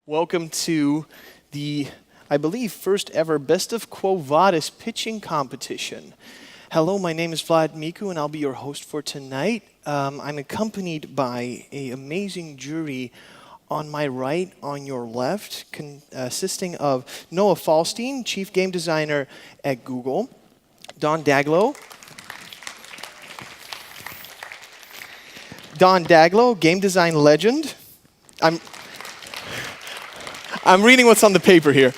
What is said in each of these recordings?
Welcome to the, I believe, first ever Best of Quo Vadis pitching competition. Hello, my name is Vlad Miku, and I'll be your host for tonight. I'm accompanied by an amazing jury on my right, on your left, consisting of Noah Falstein, Chief Game Designer at Google, Don Daglow, game design legend. I'm reading what's on the paper here.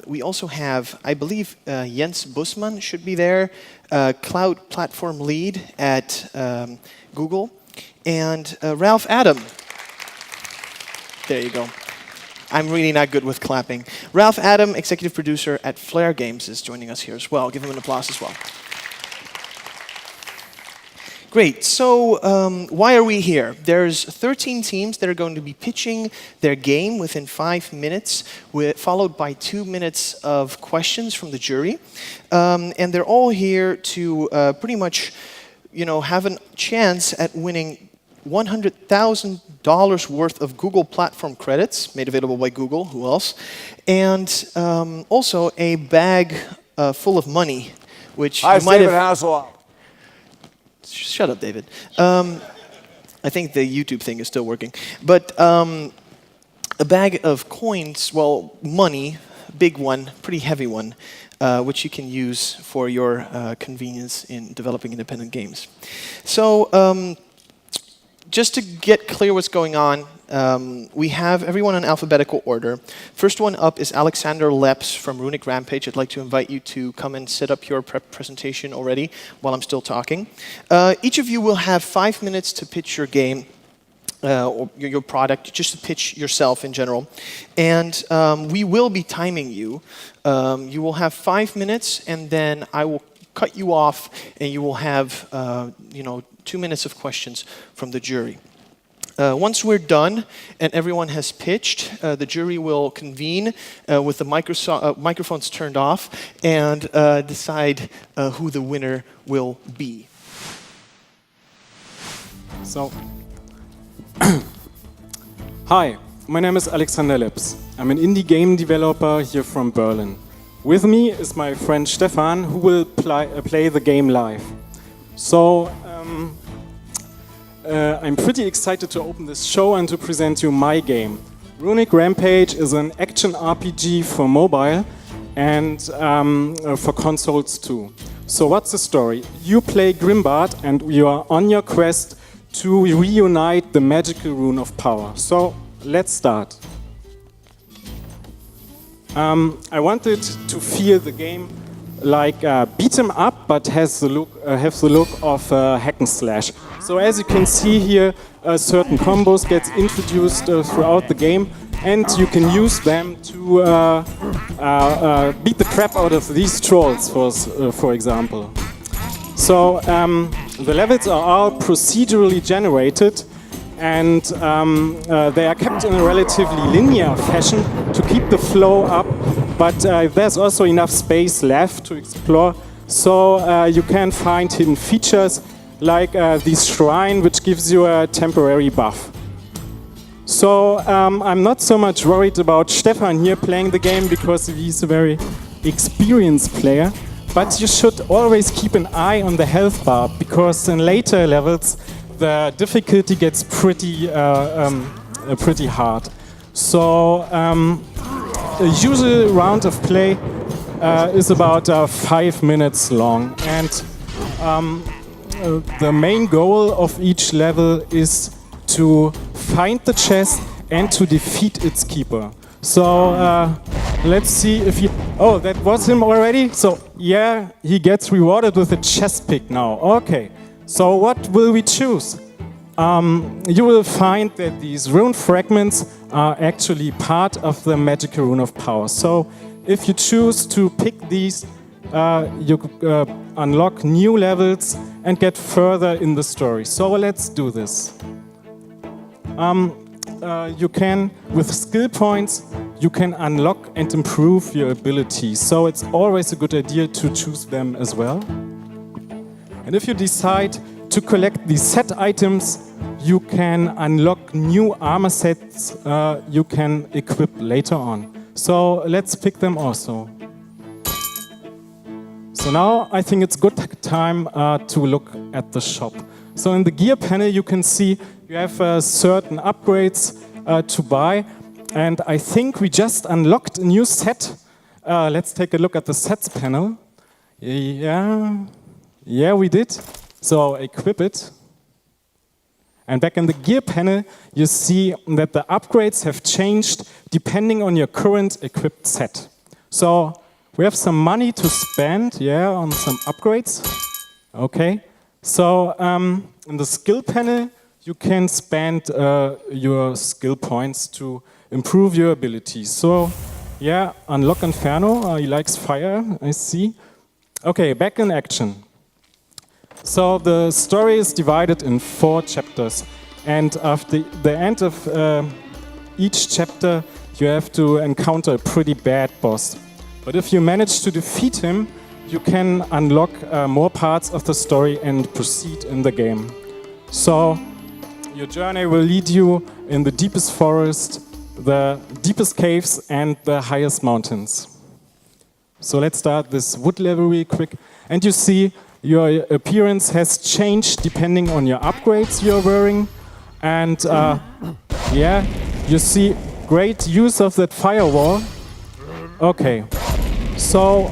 We also have, I believe, Jens Bussmann should be there, cloud platform lead at Google, and Ralph Adam. There you go. I'm really not good with clapping. Ralph Adam, executive producer at Flare Games, is joining us here as well. Give him an applause as well. Great, so why are we here? There's 13 teams that are going to be pitching their game within 5 minutes, followed by 2 minutes of questions from the jury. And they're all here to pretty much, have a chance at winning $100,000 worth of Google platform credits, made available by Google, who else? And also a bag full of money, which you might have... Shut up, David. I think the YouTube thing is still working. But a bag of coins, well, money, big one, pretty heavy one, which you can use for your convenience in developing independent games. So just to get clear what's going on, we have everyone in alphabetical order. First one up is Alexander Leps from Runic Rampage. I'd like to invite you to come and set up your presentation already while I'm still talking. Each of you will have 5 minutes to pitch your game or your product, just to pitch yourself in general. And we will be timing you. You will have 5 minutes, and then I will cut you off, and you will have 2 minutes of questions from the jury. Once we're done and everyone has pitched, the jury will convene with the microphones turned off and decide who the winner will be. So, hi, my name is Alexander Leps. I'm an indie game developer here from Berlin. With me is my friend Stefan, who will play the game live. So, I'm pretty excited to open this show and to present you my game. Runic Rampage is an action RPG for mobile and for consoles too. So what's the story? You play Grimbard and you are on your quest to reunite the magical rune of power. So let's start. I wanted to feel the game like beat 'em up, but have the look of hack and slash. So as you can see here, certain combos get introduced throughout the game, and you can use them to beat the crap out of these trolls, for example. So the levels are all procedurally generated, and they are kept in a relatively linear fashion to keep the flow up, but there's also enough space left to explore, so you can find hidden features like this shrine, which gives you a temporary buff. So I'm not so much worried about Stefan here playing the game because he's a very experienced player, but you should always keep an eye on the health bar, because in later levels the difficulty gets pretty hard. So a usual round of play is about 5 minutes long, and the main goal of each level is to find the chest and to defeat its keeper. So let's see if he... Oh, that was him already? So yeah, he gets rewarded with a chest pick now. Okay, so what will we choose? You will find that these rune fragments are actually part of the magical rune of power. So if you choose to pick these, you unlock new levels and get further in the story. So let's do this. You can, with skill points, you can unlock and improve your abilities. So it's always a good idea to choose them as well. And if you decide to collect these set items, you can unlock new armor sets you can equip later on. So let's pick them also. So now I think it's good time to look at the shop. So in the gear panel you can see you have certain upgrades to buy. And I think we just unlocked a new set. Let's take a look at the sets panel. Yeah, we did. So equip it. And back in the gear panel, you see that the upgrades have changed depending on your current equipped set. So we have some money to spend, on some upgrades. Okay. So in the skill panel, you can spend your skill points to improve your abilities. So unlock Inferno. He likes fire, I see. Okay, back in action. So the story is divided in 4 chapters, and after the end of each chapter you have to encounter a pretty bad boss. But if you manage to defeat him, you can unlock more parts of the story and proceed in the game. So your journey will lead you in the deepest forest, the deepest caves and the highest mountains. So let's start this wood level real quick, and you see your appearance has changed depending on your upgrades you're wearing. And you see great use of that firewall. Okay, so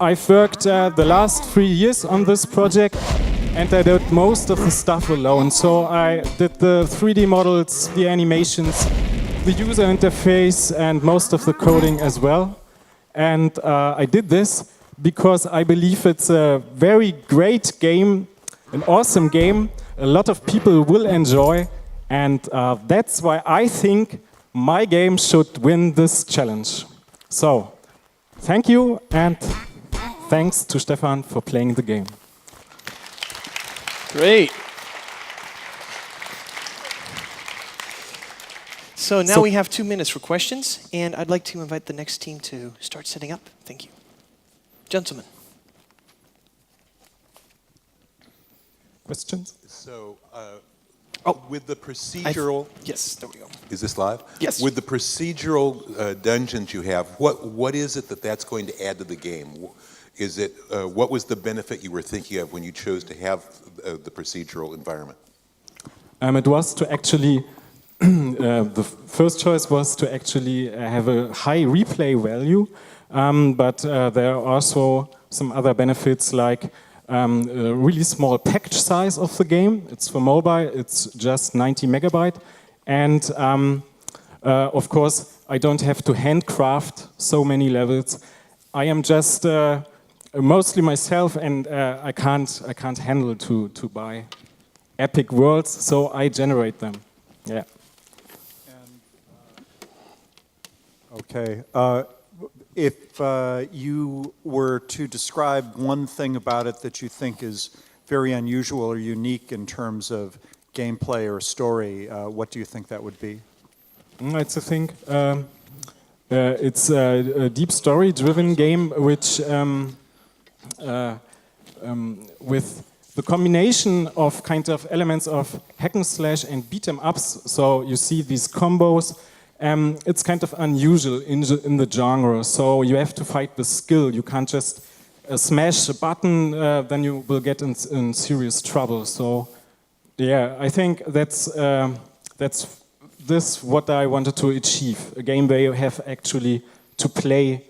I've worked the last 3 years on this project, and I did most of the stuff alone. So I did the 3D models, the animations, the user interface, and most of the coding as well. And I did this because I believe it's a very great game, an awesome game, a lot of people will enjoy, and that's why I think my game should win this challenge. So, thank you, and thanks to Stefan for playing the game. Great. So now we have 2 minutes for questions, and I'd like to invite the next team to start setting up. Thank you. Gentlemen. Questions? So, with the procedural... Yes, there we go. Is this live? Yes. With the procedural dungeons you have, what is it that's going to add to the game? Is it, what was the benefit you were thinking of when you chose to have the procedural environment? It was to actually... the first choice was to actually have a high replay value, but there are also some other benefits like a really small package size of the game. It's for mobile, it's just 90 megabyte. And of course, I don't have to handcraft so many levels. I am just mostly myself, and I can't handle to buy epic worlds, so I generate them. Yeah. Okay. If you were to describe one thing about it that you think is very unusual or unique in terms of gameplay or story, what do you think that would be? It's a thing. It's a deep story-driven game, which with the combination of kind of elements of hack and slash and beat 'em ups. So you see these combos. It's kind of unusual in the genre, so you have to fight with skill. You can't just smash a button, then you will get in serious trouble. So, yeah, I think that's what I wanted to achieve. A game where you have actually to play,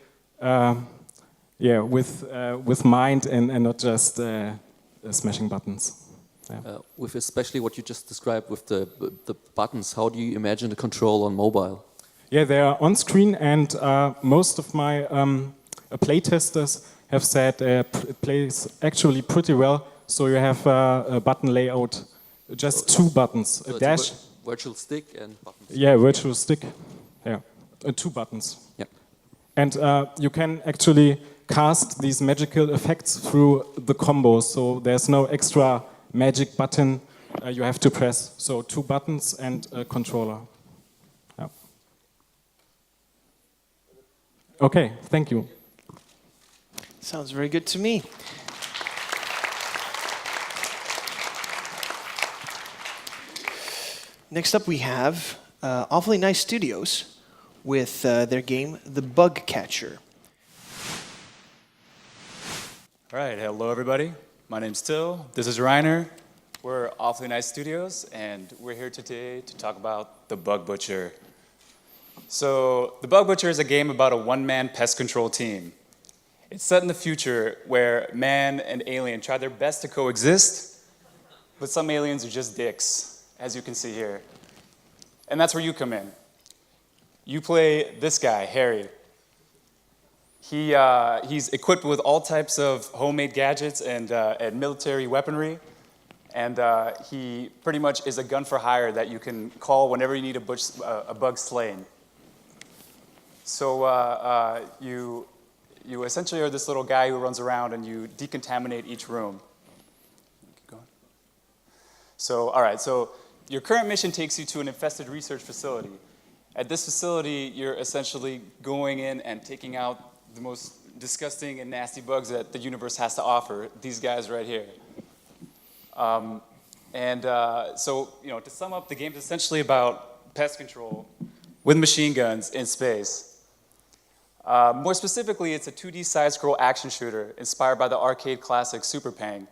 with mind and not just smashing buttons. Yeah. With especially what you just described with the buttons, how do you imagine the control on mobile? Yeah, they are on screen, and most of my playtesters have said it plays actually pretty well. So you have a button layout, just 2 buttons, So a dash. Virtual stick and buttons. Yeah, virtual stick. Yeah, 2 buttons. Yeah. And you can actually cast these magical effects through the combos. So there's no extra magic button you have to press. So 2 buttons and a controller. Yeah. Okay, thank you. Sounds very good to me. Next up we have Awfully Nice Studios with their game, The Bug Catcher. All right, hello everybody. My name's Till. This is Reiner. We're Awfully Nice Studios, and we're here today to talk about The Bug Butcher. So, The Bug Butcher is a game about a one-man pest control team. It's set in the future where man and alien try their best to coexist, but some aliens are just dicks, as you can see here. And that's where you come in. You play this guy, Harry. He's equipped with all types of homemade gadgets and military weaponry, and he pretty much is a gun for hire that you can call whenever you need a bug slain. So you essentially are this little guy who runs around and you decontaminate each room. Keep going. So, all right, so your current mission takes you to an infested research facility. At this facility, you're essentially going in and taking out the most disgusting and nasty bugs that the universe has to offer, these guys right here. So, to sum up, the game's essentially about pest control with machine guns in space. More specifically, it's a 2D side-scroll action shooter inspired by the arcade classic Super Pang.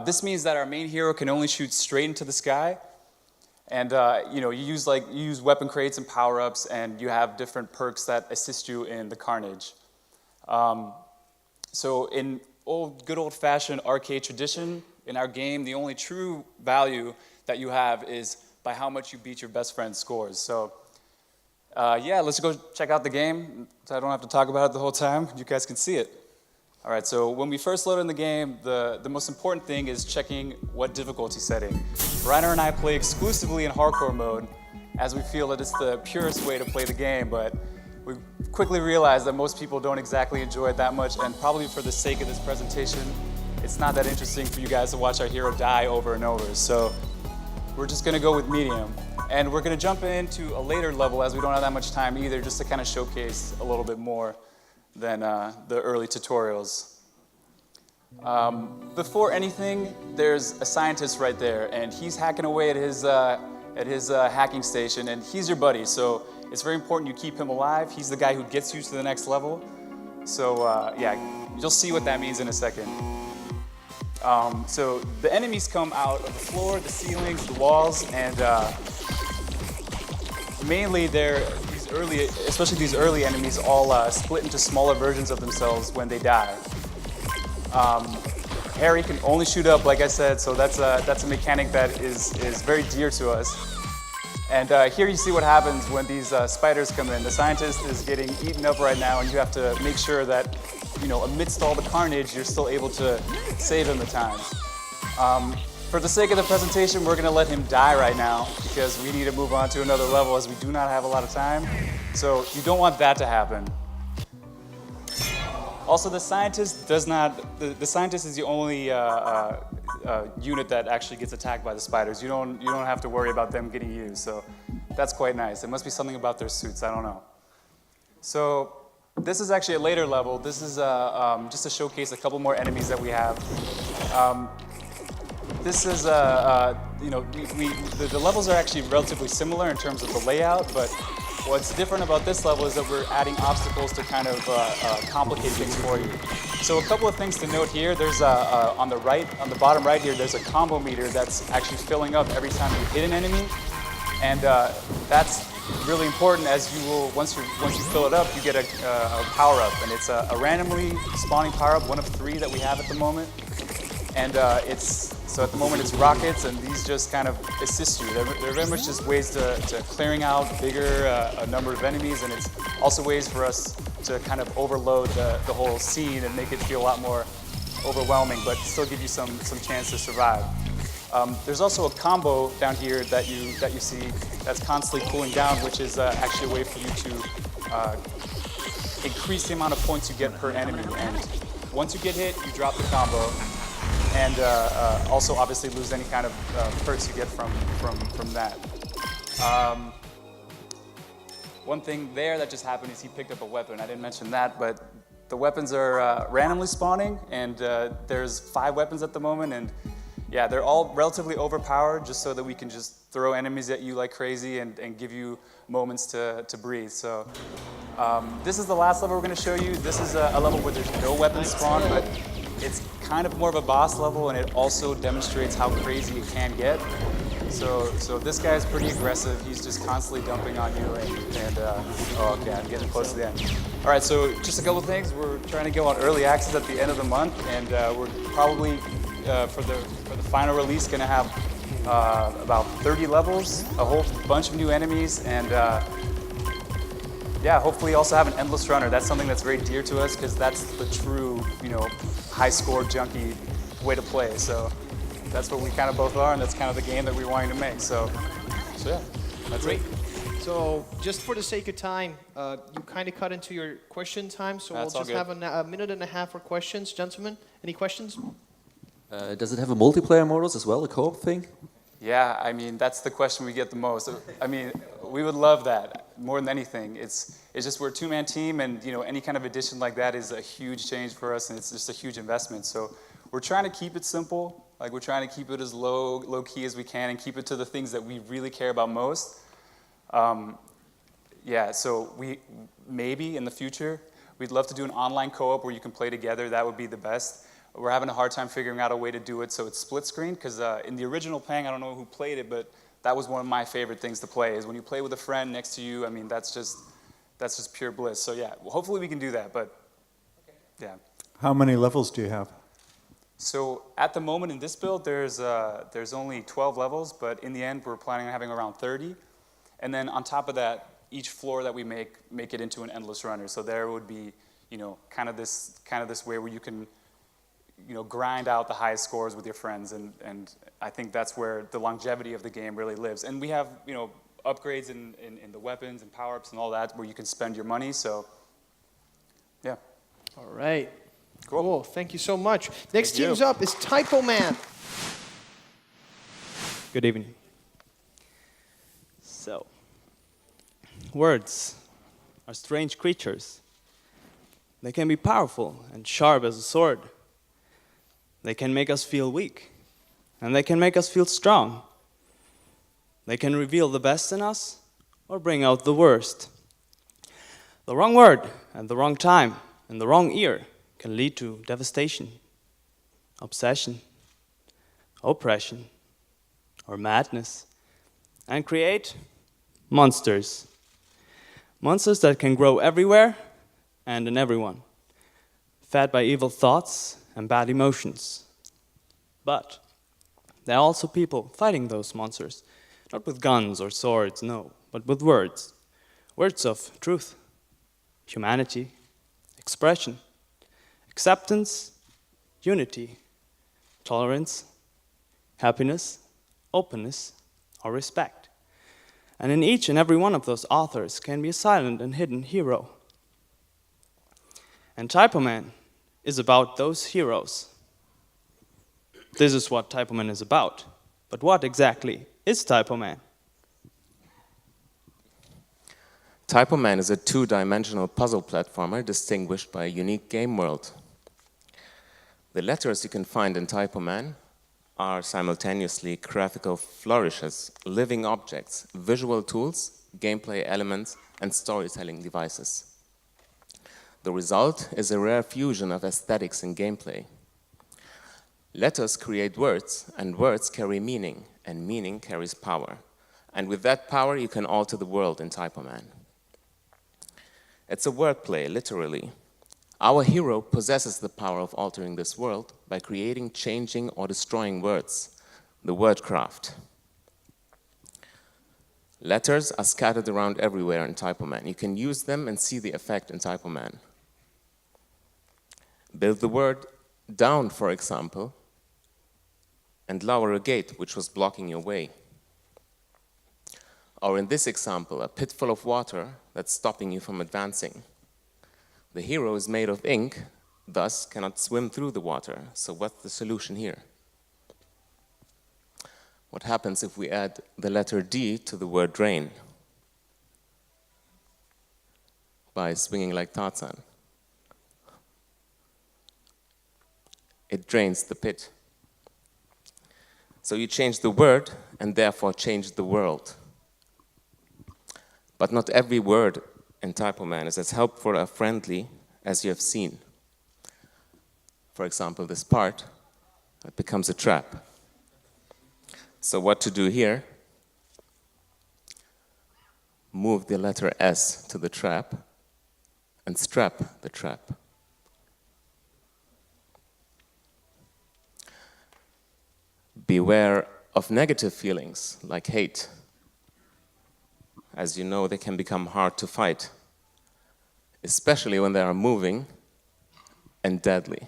This means that our main hero can only shoot straight into the sky, and you use weapon crates and power-ups, and you have different perks that assist you in the carnage. So in good old-fashioned arcade tradition, in our game, the only true value that you have is by how much you beat your best friend's scores. So yeah, let's go check out the game. So I don't have to talk about it the whole time. You guys can see it. All right, so when we first load in the game, the most important thing is checking what difficulty setting. Reiner and I play exclusively in hardcore mode, as we feel that it's the purest way to play the game, but we quickly realized that most people don't exactly enjoy it that much, and probably for the sake of this presentation, it's not that interesting for you guys to watch our hero die over and over. So we're just gonna go with medium. And we're gonna jump into a later level as we don't have that much time either, just to kind of showcase a little bit more than the early tutorials. Before anything, there's a scientist right there, and he's hacking away at his hacking station, and he's your buddy, so it's very important you keep him alive. He's the guy who gets you to the next level. So yeah, you'll see what that means in a second. So the enemies come out of the floor, the ceilings, the walls, and mainly especially these early enemies, all split into smaller versions of themselves when they die. Harry can only shoot up, like I said, so that's a mechanic that is very dear to us. And here you see what happens when these spiders come in. The scientist is getting eaten up right now, and you have to make sure that, amidst all the carnage, you're still able to save him at times. For the sake of the presentation, we're gonna let him die right now because we need to move on to another level as we do not have a lot of time. So you don't want that to happen. Also, the scientist does not, the scientist is the only unit that actually gets attacked by the spiders. You don't have to worry about them getting you, so that's quite nice. It must be something about their suits, I don't know. So this is actually a later level. This is just to showcase a couple more enemies that we have. This is, the levels are actually relatively similar in terms of the layout, but what's different about this level is that we're adding obstacles to kind of complicate things for you. So a couple of things to note here. There's on the bottom right here, there's a combo meter that's actually filling up every time you hit an enemy, and that's really important as you will once you fill it up, you get a power up, and it's a randomly spawning power up, one of 3 that we have at the moment, and so at the moment it's rockets, and these just kind of assist you. They're very much just ways to clearing out bigger a number of enemies, and it's also ways for us to kind of overload the whole scene and make it feel a lot more overwhelming, but still give you some chance to survive. There's also a combo down here that you see that's constantly cooling down, which is actually a way for you to increase the amount of points you get per enemy. And once you get hit, you drop the combo, and also obviously lose any kind of perks you get from that. one thing there that just happened is he picked up a weapon. I didn't mention that, but the weapons are randomly spawning, and there's 5 weapons at the moment, and yeah, they're all relatively overpowered just so that we can just throw enemies at you like crazy and give you moments to breathe. So this is the last level we're going to show you. This is a level where there's no weapons spawn, but it's kind of more of a boss level, and it also demonstrates how crazy it can get. So this guy's pretty aggressive. He's just constantly dumping on you, and oh, okay, I'm getting close to the end. All right, so just a couple things. We're trying to go on early access at the end of the month, and we're probably for the final release going to have about 30 levels, a whole bunch of new enemies, and yeah, hopefully also have an endless runner. That's something that's very dear to us because that's the true, high score junkie way to play. So that's what we kind of both are, and that's kind of the game that we're wanting to make. So yeah, that's Great. it. So just for the sake of time, you kind of cut into your question time, so That's we'll all just good. have a minute and a half for questions. Gentlemen, any questions? Does it have a multiplayer modus as well, a co-op thing? Yeah, I mean, that's the question we get the most. I mean, we would love that more than anything. It's just we're a 2-man team, and any kind of addition like that is a huge change for us, and it's just a huge investment. So we're trying to keep it simple. Like, we're trying to keep it as low key as we can and keep it to the things that we really care about most. Yeah, so we maybe in the future, we'd love to do an online co-op where you can play together. That would be the best. We're having a hard time figuring out a way to do it so it's split screen, because in the original Pang, I don't know who played it, but that was one of my favorite things to play, is when you play with a friend next to you. I mean, that's just pure bliss. So yeah, well, hopefully we can do that, but yeah. How many levels do you have? So at the moment in this build, there's only 12 levels, but in the end, we're planning on having around 30. And then on top of that, each floor that we make it into an endless runner. So there would be, kind of this way where you can, grind out the highest scores with your friends, and I think that's where the longevity of the game really lives. And we have, upgrades in the weapons and power-ups and all that where you can spend your money, so yeah. All right. Cool. Thank you so much. Next Thank you. team's up is Typo Man. Good evening. So, words are strange creatures. They can be powerful and sharp as a sword. They can make us feel weak, and they can make us feel strong. They can reveal the best in us or bring out the worst. The wrong word at the wrong time in the wrong ear can lead to devastation, obsession, oppression, or madness, and create monsters. Monsters that can grow everywhere and in everyone, fed by evil thoughts and bad emotions. But there are also people fighting those monsters, not with guns or swords, no, but with words. Words of truth, humanity, expression, acceptance, unity, tolerance, happiness, openness, or respect. And in each and every one of those authors can be a silent and hidden hero. And Typo Man is about those heroes. This is what Typo Man is about. But what exactly is Typo Man? Typo Man is a 2-dimensional puzzle platformer distinguished by a unique game world. The letters you can find in Typo Man are simultaneously graphical flourishes, living objects, visual tools, gameplay elements, and storytelling devices. The result is a rare fusion of aesthetics and gameplay. Letters create words, and words carry meaning, and meaning carries power. And with that power, you can alter the world in Typo Man. It's a wordplay, literally. Our hero possesses the power of altering this world by creating, changing, or destroying words, the wordcraft. Letters are scattered around everywhere in Typo Man. You can use them and see the effect in Typo Man. Build the word down, for example, and lower a gate which was blocking your way. Or in this example, a pit full of water that's stopping you from advancing. The hero is made of ink, thus cannot swim through the water. So what's the solution here? What happens if we add the letter D to the word drain? by swinging like Tarzan. It drains the pit. So you change the word and therefore change the world. But not every word in Typo Man is as helpful or friendly as you have seen. For example, this part, it becomes a trap. So what to do here? Move the letter S to the trap and strap the trap. Beware of negative feelings like hate. As you know, they can become hard to fight, especially when they are moving and deadly.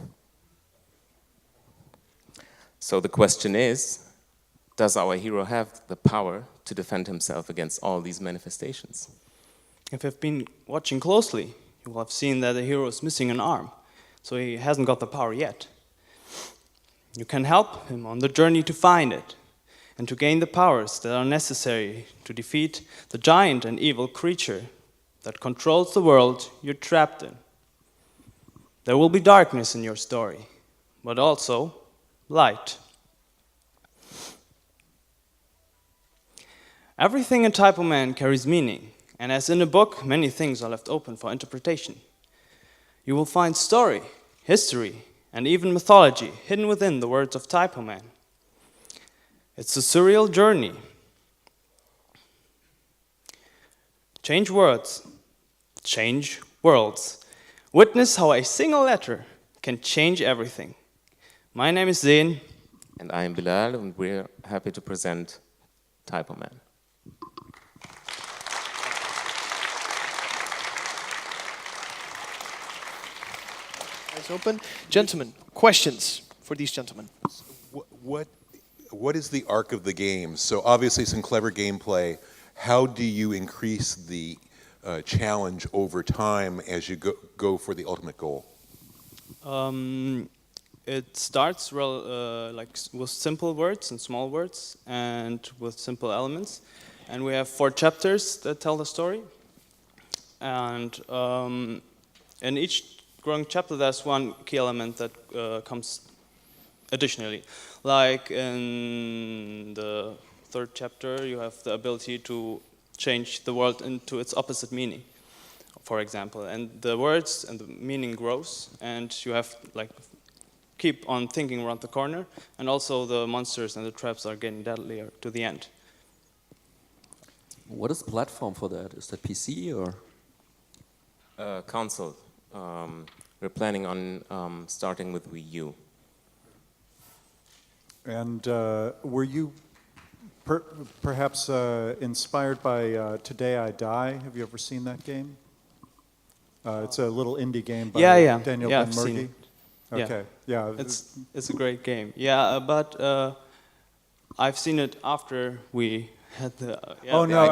So the question is, does our hero have the power to defend himself against all these manifestations? If you've been watching closely, you will have seen that the hero is missing an arm, so he hasn't got the power yet. You can help him on the journey to find it, and to gain the powers that are necessary to defeat the giant and evil creature that controls the world you're trapped in. There will be darkness in your story, but also light. Everything in Typo Man carries meaning, and as in a book, many things are left open for interpretation. You will find story, history, and even mythology hidden within the words of Typo Man. It's a surreal journey. Change words, change worlds. Witness how a single letter can change everything. My name is Zain. And I am Bilal, and we're happy to present Typo Man. Eyes open. Gentlemen, questions for these gentlemen? What is the arc of the game? So obviously some clever gameplay. How do you increase the challenge over time as you go for the ultimate goal? It starts with simple words and small words and with simple elements. And we have 4 chapters that tell the story. And in each growing chapter, there's one key element that comes additionally. Like in the 3rd chapter, you have the ability to change the world into its opposite meaning, for example. And the words and the meaning grows, and you have keep on thinking around the corner, and also the monsters and the traps are getting deadlier to the end. What is the platform for that? Is that PC or? Console. We're planning on starting with Wii U. And were you perhaps inspired by Today I Die? Have you ever seen that game? It's a little indie game by Daniel Ben I've seen Murgy. it. Okay, yeah. It's a great game. Yeah, but I've seen it after we had the. Oh no,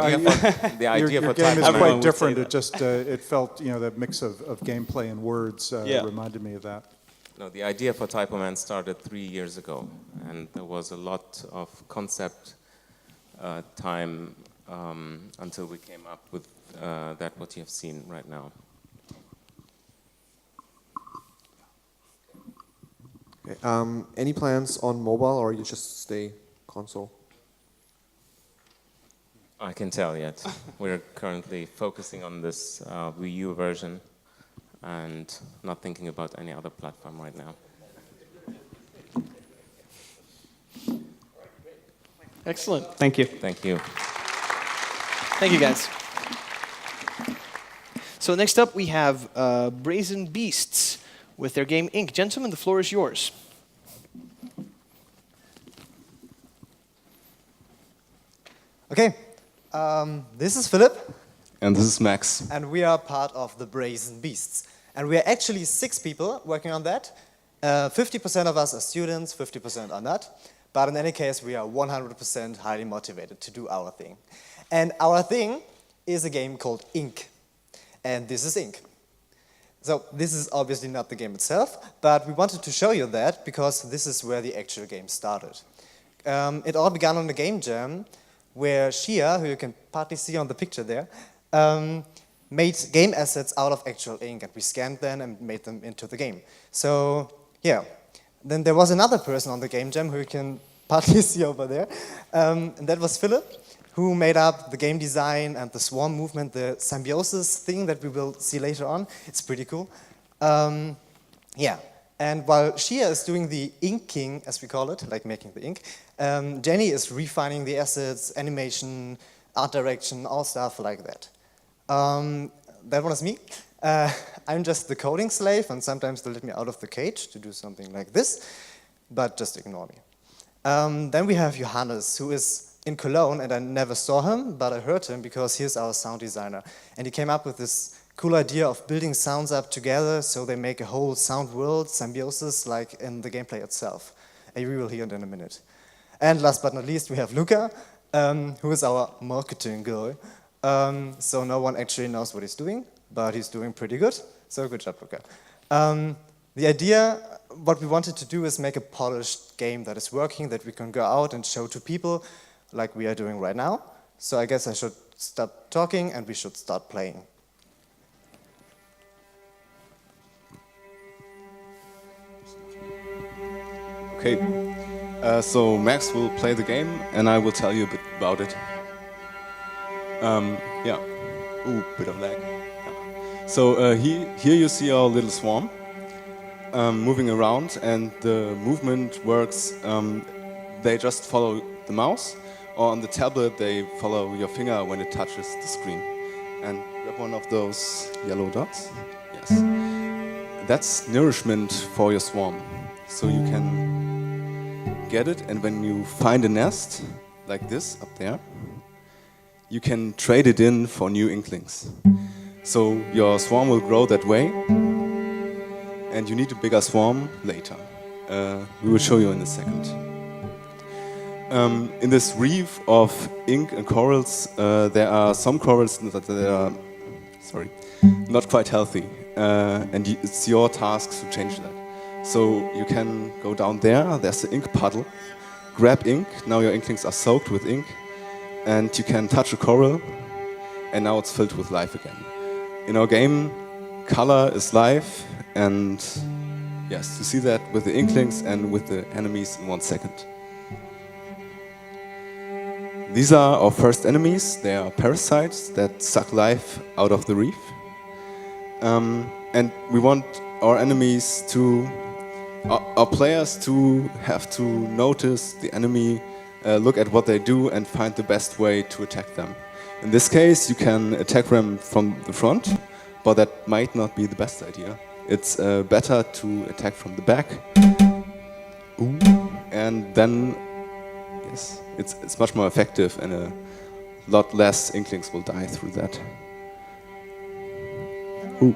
the idea your for game is Typo Man quite would different. say It just it felt that mix of gameplay and words reminded me of that. No, the idea for Typo Man started 3 years ago, and there was a lot of concept time until we came up with that what you have seen right now. Okay. Any plans on mobile, or you just stay console? I can tell yet. We're currently focusing on this Wii U version and not thinking about any other platform right now. Excellent. Thank you. Thank you. Thank you, guys. So next up, we have Brazen Beasts with their game Ink. Gentlemen, the floor is yours. Okay, this is Philip. And this is Max. And we are part of the Brazen Beasts. And we are actually 6 people working on that. 50% of us are students, 50% are not. But in any case, we are 100% highly motivated to do our thing. And our thing is a game called Ink. And this is Ink. So this is obviously not the game itself, but we wanted to show you that because this is where the actual game started. It all began on the game jam, where Shia, who you can partly see on the picture there, made game assets out of actual ink, and we scanned them and made them into the game. So yeah, then there was another person on the game jam who you can partly see over there, and that was Philip, who made up the game design and the swarm movement, the symbiosis thing that we will see later on. It's pretty cool. Yeah, and while Shia is doing the inking, as we call it, like making the ink, Jenny is refining the assets, animation, art direction, all stuff like that. That one is me. I'm just the coding slave, and sometimes they let me out of the cage to do something like this, but just ignore me. Then we have Johannes, who is in Cologne, and I never saw him, but I heard him because he's our sound designer. And he came up with this cool idea of building sounds up together so they make a whole sound world, symbiosis, like in the gameplay itself. And we will hear it in a minute. And last but not least, we have Luca, who is our marketing guy. So no one actually knows what he's doing, but he's doing pretty good. So good job, Luca. The idea, what we wanted to do is make a polished game that is working, that we can go out and show to people, like we are doing right now. So I guess I should stop talking and we should start playing. Okay, so Max will play the game and I will tell you a bit about it. Yeah, ooh, bit of lag. Yeah. So here you see our little swarm moving around, and the movement works, they just follow the mouse, or on the tablet they follow your finger when it touches the screen. And grab one of those yellow dots. Yes. That's nourishment for your swarm. So you can get it, and when you find a nest, like this up there, you can trade it in for new inklings. So your swarm will grow that way, and you need a bigger swarm later. We will show you in a second. In this reef of ink and corals, there are some corals that are, not quite healthy, and it's your task to change that. So you can go down there, there's the ink puddle, grab ink, now your inklings are soaked with ink, and you can touch a coral, and now it's filled with life again. In our game, color is life, and yes, you see that with the inklings and with the enemies in 1 second. These are our first enemies. They are parasites that suck life out of the reef. And we want our enemies to, our players to have to notice the enemy, look at what they do and find the best way to attack them. In this case, you can attack them from the front, but that might not be the best idea. It's better to attack from the back. Ooh. And then, yes, it's much more effective, and a lot less inklings will die through that. Ooh.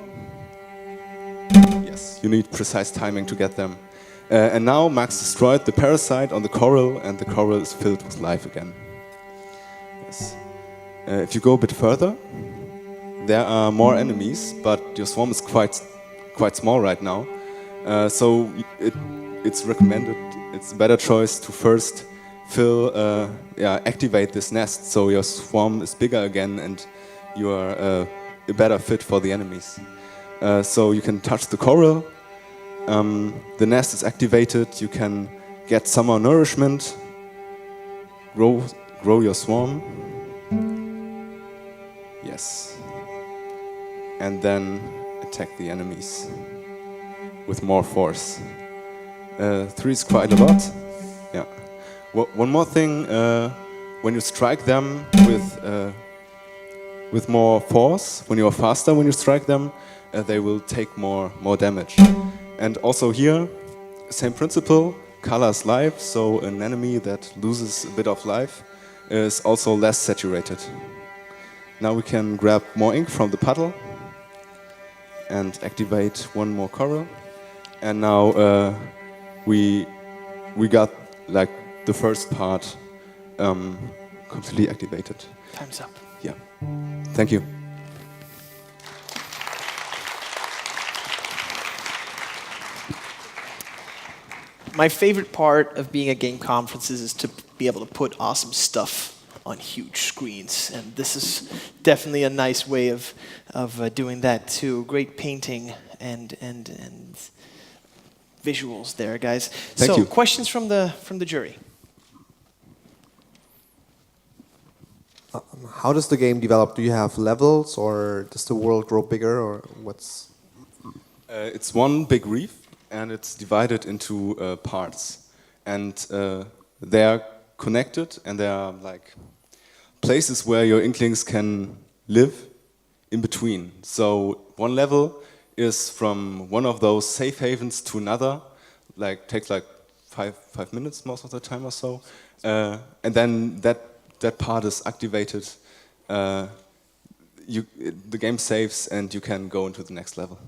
Yes, you need precise timing to get them. And now Max destroyed the parasite on the coral, and the coral is filled with life again. Yes. If you go a bit further, there are more enemies, but your swarm is quite small right now. So it's recommended, it's a better choice to first activate this nest, so your swarm is bigger again and you are a better fit for the enemies. So you can touch the coral, the nest is activated, you can get some more nourishment, grow your swarm. Yes. And then attack the enemies with more force. 3 is quite a lot. Yeah. One more thing, when you strike them with more force, when you are faster when you strike them, they will take more damage. And also here, same principle, colors life, so an enemy that loses a bit of life is also less saturated. Now we can grab more ink from the puddle and activate one more coral. And now we got like the first part completely activated. Time's up. Yeah. Thank you. My favorite part of being at game conferences is to be able to put awesome stuff on huge screens. And this is definitely a nice way of doing that too. Great painting and visuals there, guys. Thank you. Questions from the jury. How does the game develop? Do you have levels, or does the world grow bigger, or what's? It's one big reef, and it's divided into parts, and they are connected, and there are like places where your Inklings can live in between. So one level is from one of those safe havens to another, like takes like five minutes most of the time or so, and then that part is activated. The game saves, and you can go into the next level.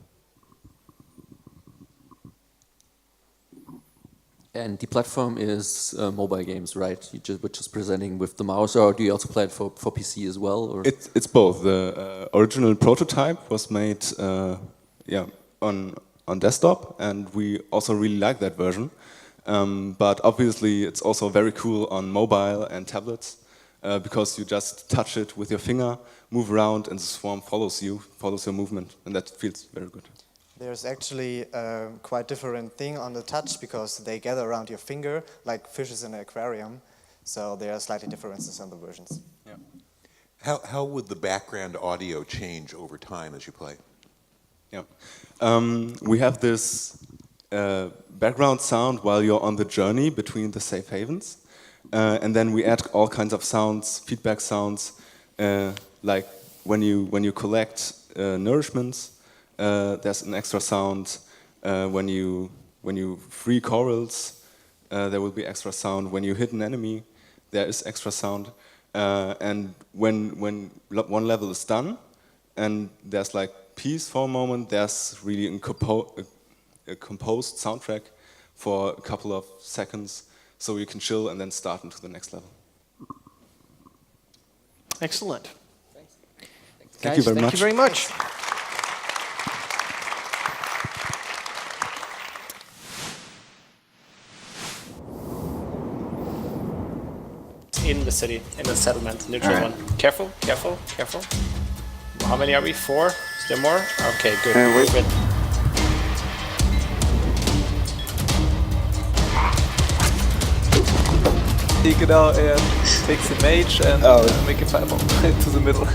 And the platform is mobile games, right? We're just presenting with the mouse, or do you also play it for PC as well? Or? It's both. The original prototype was made on desktop, and we also really like that version. But obviously, it's also very cool on mobile and tablets, because you just touch it with your finger, move around, and the swarm follows your movement, and that feels very good. There's actually a quite different thing on the touch, because they gather around your finger like fishes in an aquarium. So there are slightly differences on the versions. Yeah. How would the background audio change over time as you play? Yeah. We have this background sound while you're on the journey between the safe havens. And then we add all kinds of sounds, feedback sounds, like when you collect nourishments, there's an extra sound. When you free corals, there will be extra sound. When you hit an enemy, there is extra sound. And when one level is done, and there's like peace for a moment, there's really a composed soundtrack for a couple of seconds, so you can chill and then start into the next level. Excellent. Thanks. Guys, Thank you very much. Thank you very much. In the city, in the settlement, neutral one. Careful, careful, careful. How many are we? 4? Is there more? Okay, good. Good. Take it out and takes the mage and make a fireball to the middle.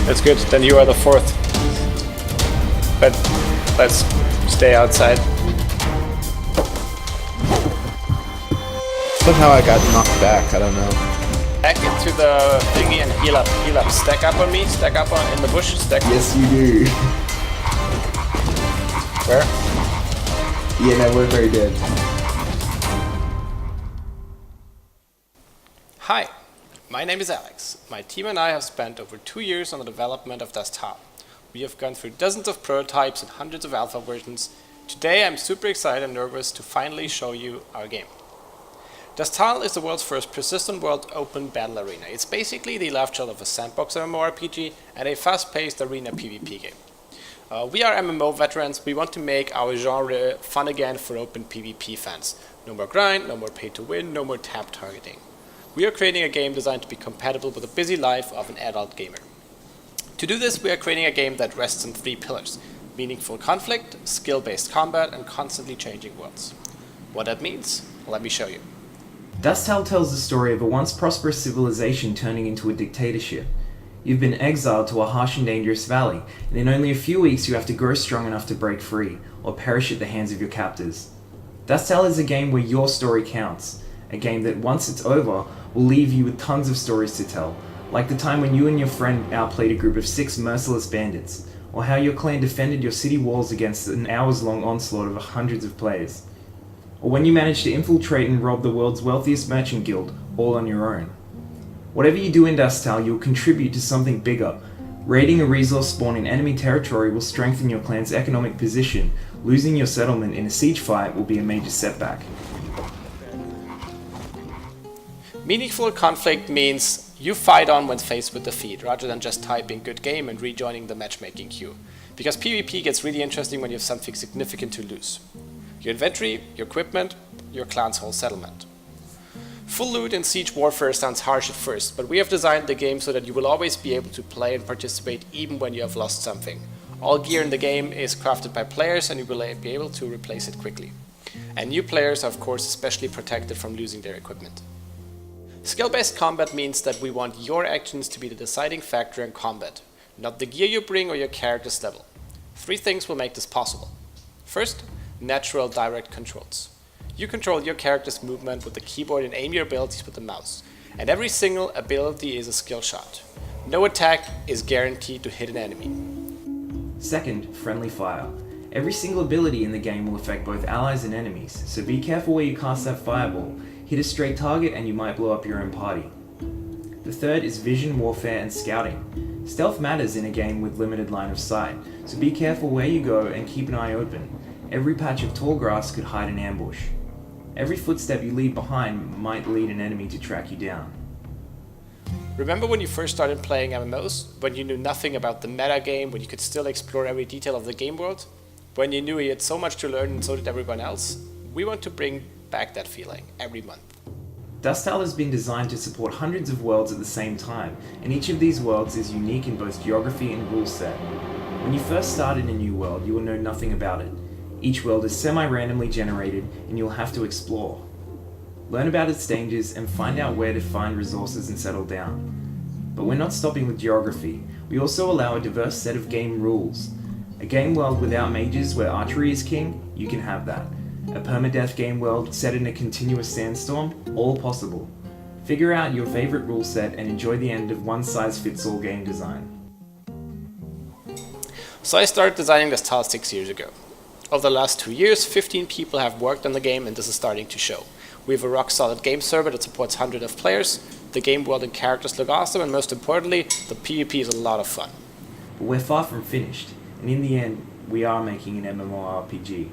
That's good. Then you are the 4th. But let's stay outside. Somehow I got knocked back, I don't know. Back into the thingy and heal up, heal up. Stack up on me, stack up on in the bush, stack up. Yes, you do. Where? Yeah, no, we're very dead. Hi, my name is Alex. My team and I have spent over 2 years on the development of Dastal. We have gone through dozens of prototypes and hundreds of alpha versions. Today I'm super excited and nervous to finally show you our game. Dastal is the world's first persistent world open battle arena. It's basically the left child of a sandbox MMORPG and a fast-paced arena PvP game. We are MMO veterans. We want to make our genre fun again for open PvP fans. No more grind, no more pay to win, no more tab targeting. We are creating a game designed to be compatible with the busy life of an adult gamer. To do this, we are creating a game that rests on 3 pillars: meaningful conflict, skill-based combat, and constantly changing worlds. What that means? Let me show you. Dastal tells the story of a once prosperous civilization turning into a dictatorship. You've been exiled to a harsh and dangerous valley, and in only a few weeks you have to grow strong enough to break free, or perish at the hands of your captors. Dastal is a game where your story counts, a game that once it's over will leave you with tons of stories to tell, like the time when you and your friend outplayed a group of 6 merciless bandits, or how your clan defended your city walls against an hours-long onslaught of hundreds of players. Or when you managed to infiltrate and rob the world's wealthiest merchant guild, all on your own. Whatever you do in Dastal, you'll contribute to something bigger. Raiding a resource spawn in enemy territory will strengthen your clan's economic position. Losing your settlement in a siege fight will be a major setback. Meaningful conflict means you fight on when faced with defeat, rather than just typing good game and rejoining the matchmaking queue. Because PvP gets really interesting when you have something significant to lose. Your inventory, your equipment, your clan's whole settlement. Full loot in Siege Warfare sounds harsh at first, but we have designed the game so that you will always be able to play and participate even when you have lost something. All gear in the game is crafted by players and you will be able to replace it quickly. And new players are of course especially protected from losing their equipment. Skill-based combat means that we want your actions to be the deciding factor in combat, not the gear you bring or your character's level. 3 things will make this possible. First, natural direct controls. You control your character's movement with the keyboard and aim your abilities with the mouse. And every single ability is a skill shot. No attack is guaranteed to hit an enemy. Second, friendly fire. Every single ability in the game will affect both allies and enemies, so be careful where you cast that fireball. Hit a straight target and you might blow up your own party. The third is vision, warfare, and scouting. Stealth matters in a game with limited line of sight, so be careful where you go and keep an eye open. Every patch of tall grass could hide an ambush. Every footstep you leave behind might lead an enemy to track you down. Remember when you first started playing MMOs? When you knew nothing about the meta game, when you could still explore every detail of the game world? When you knew you had so much to learn and so did everyone else? We want to bring back that feeling every month. Dusthal has been designed to support hundreds of worlds at the same time, and each of these worlds is unique in both geography and rule set. When you first start in a new world, you will know nothing about it. Each world is semi-randomly generated, and you'll have to explore. Learn about its dangers and find out where to find resources and settle down. But we're not stopping with geography. We also allow a diverse set of game rules. A game world without mages where archery is king, you can have that. A permadeath game world set in a continuous sandstorm, all possible. Figure out your favorite rule set and enjoy the end of one-size-fits-all game design. So I started designing this tile 6 years ago. Over the last 2 years, 15 people have worked on the game and this is starting to show. We have a rock-solid game server that supports hundreds of players, the game world and characters look awesome, and most importantly, the PvP is a lot of fun. But we're far from finished, and in the end, we are making an MMORPG.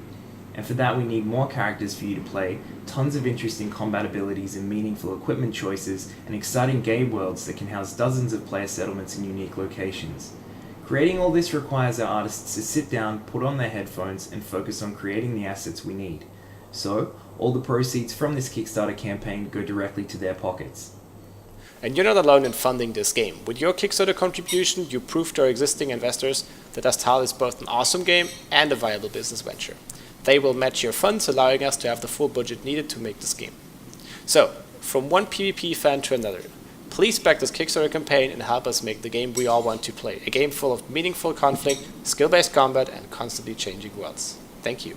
And for that we need more characters for you to play, tons of interesting combat abilities and meaningful equipment choices, and exciting game worlds that can house dozens of player settlements in unique locations. Creating all this requires our artists to sit down, put on their headphones, and focus on creating the assets we need. So, all the proceeds from this Kickstarter campaign go directly to their pockets. And you're not alone in funding this game. With your Kickstarter contribution, you prove to our existing investors that Dusthal is both an awesome game and a viable business venture. They will match your funds, allowing us to have the full budget needed to make this game. So, from one PvP fan to another, please back this Kickstarter campaign and help us make the game we all want to play. A game full of meaningful conflict, skill-based combat, and constantly changing worlds. Thank you.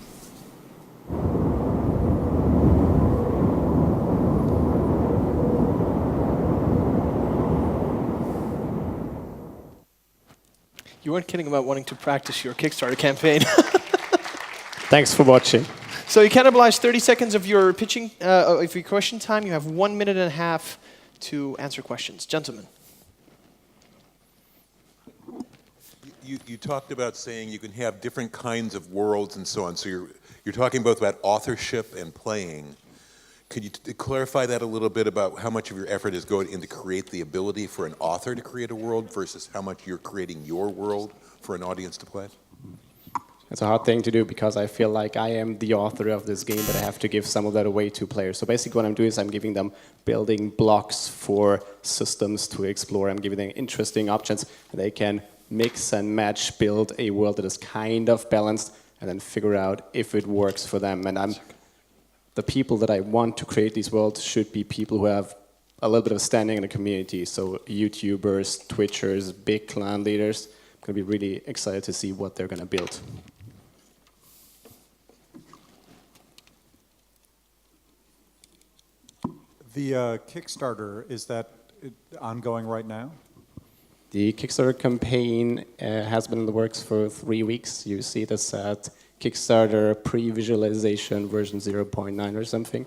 You weren't kidding about wanting to practice your Kickstarter campaign. Thanks for watching. So you cannibalize 30 seconds of your pitching, of your question time. You have 1 minute and a half to answer questions. Gentlemen. You talked about saying you can have different kinds of worlds and so on. So you're talking both about authorship and playing. Could you clarify that a little bit about how much of your effort is going in to create the ability for an author to create a world versus how much you're creating your world for an audience to play? It's a hard thing to do because I feel like I am the author of this game, but I have to give some of that away to players. So basically what I'm doing is I'm giving them building blocks for systems to explore. I'm giving them interesting options, and they can mix and match, build a world that is kind of balanced, and then figure out if it works for them. And the people that I want to create these worlds should be people who have a little bit of standing in the community. So YouTubers, Twitchers, big clan leaders. I'm going to be really excited to see what they're going to build. The Kickstarter, is that ongoing right now? The Kickstarter campaign has been in the works for 3 weeks. You see this at Kickstarter pre-visualization version 0.9 or something.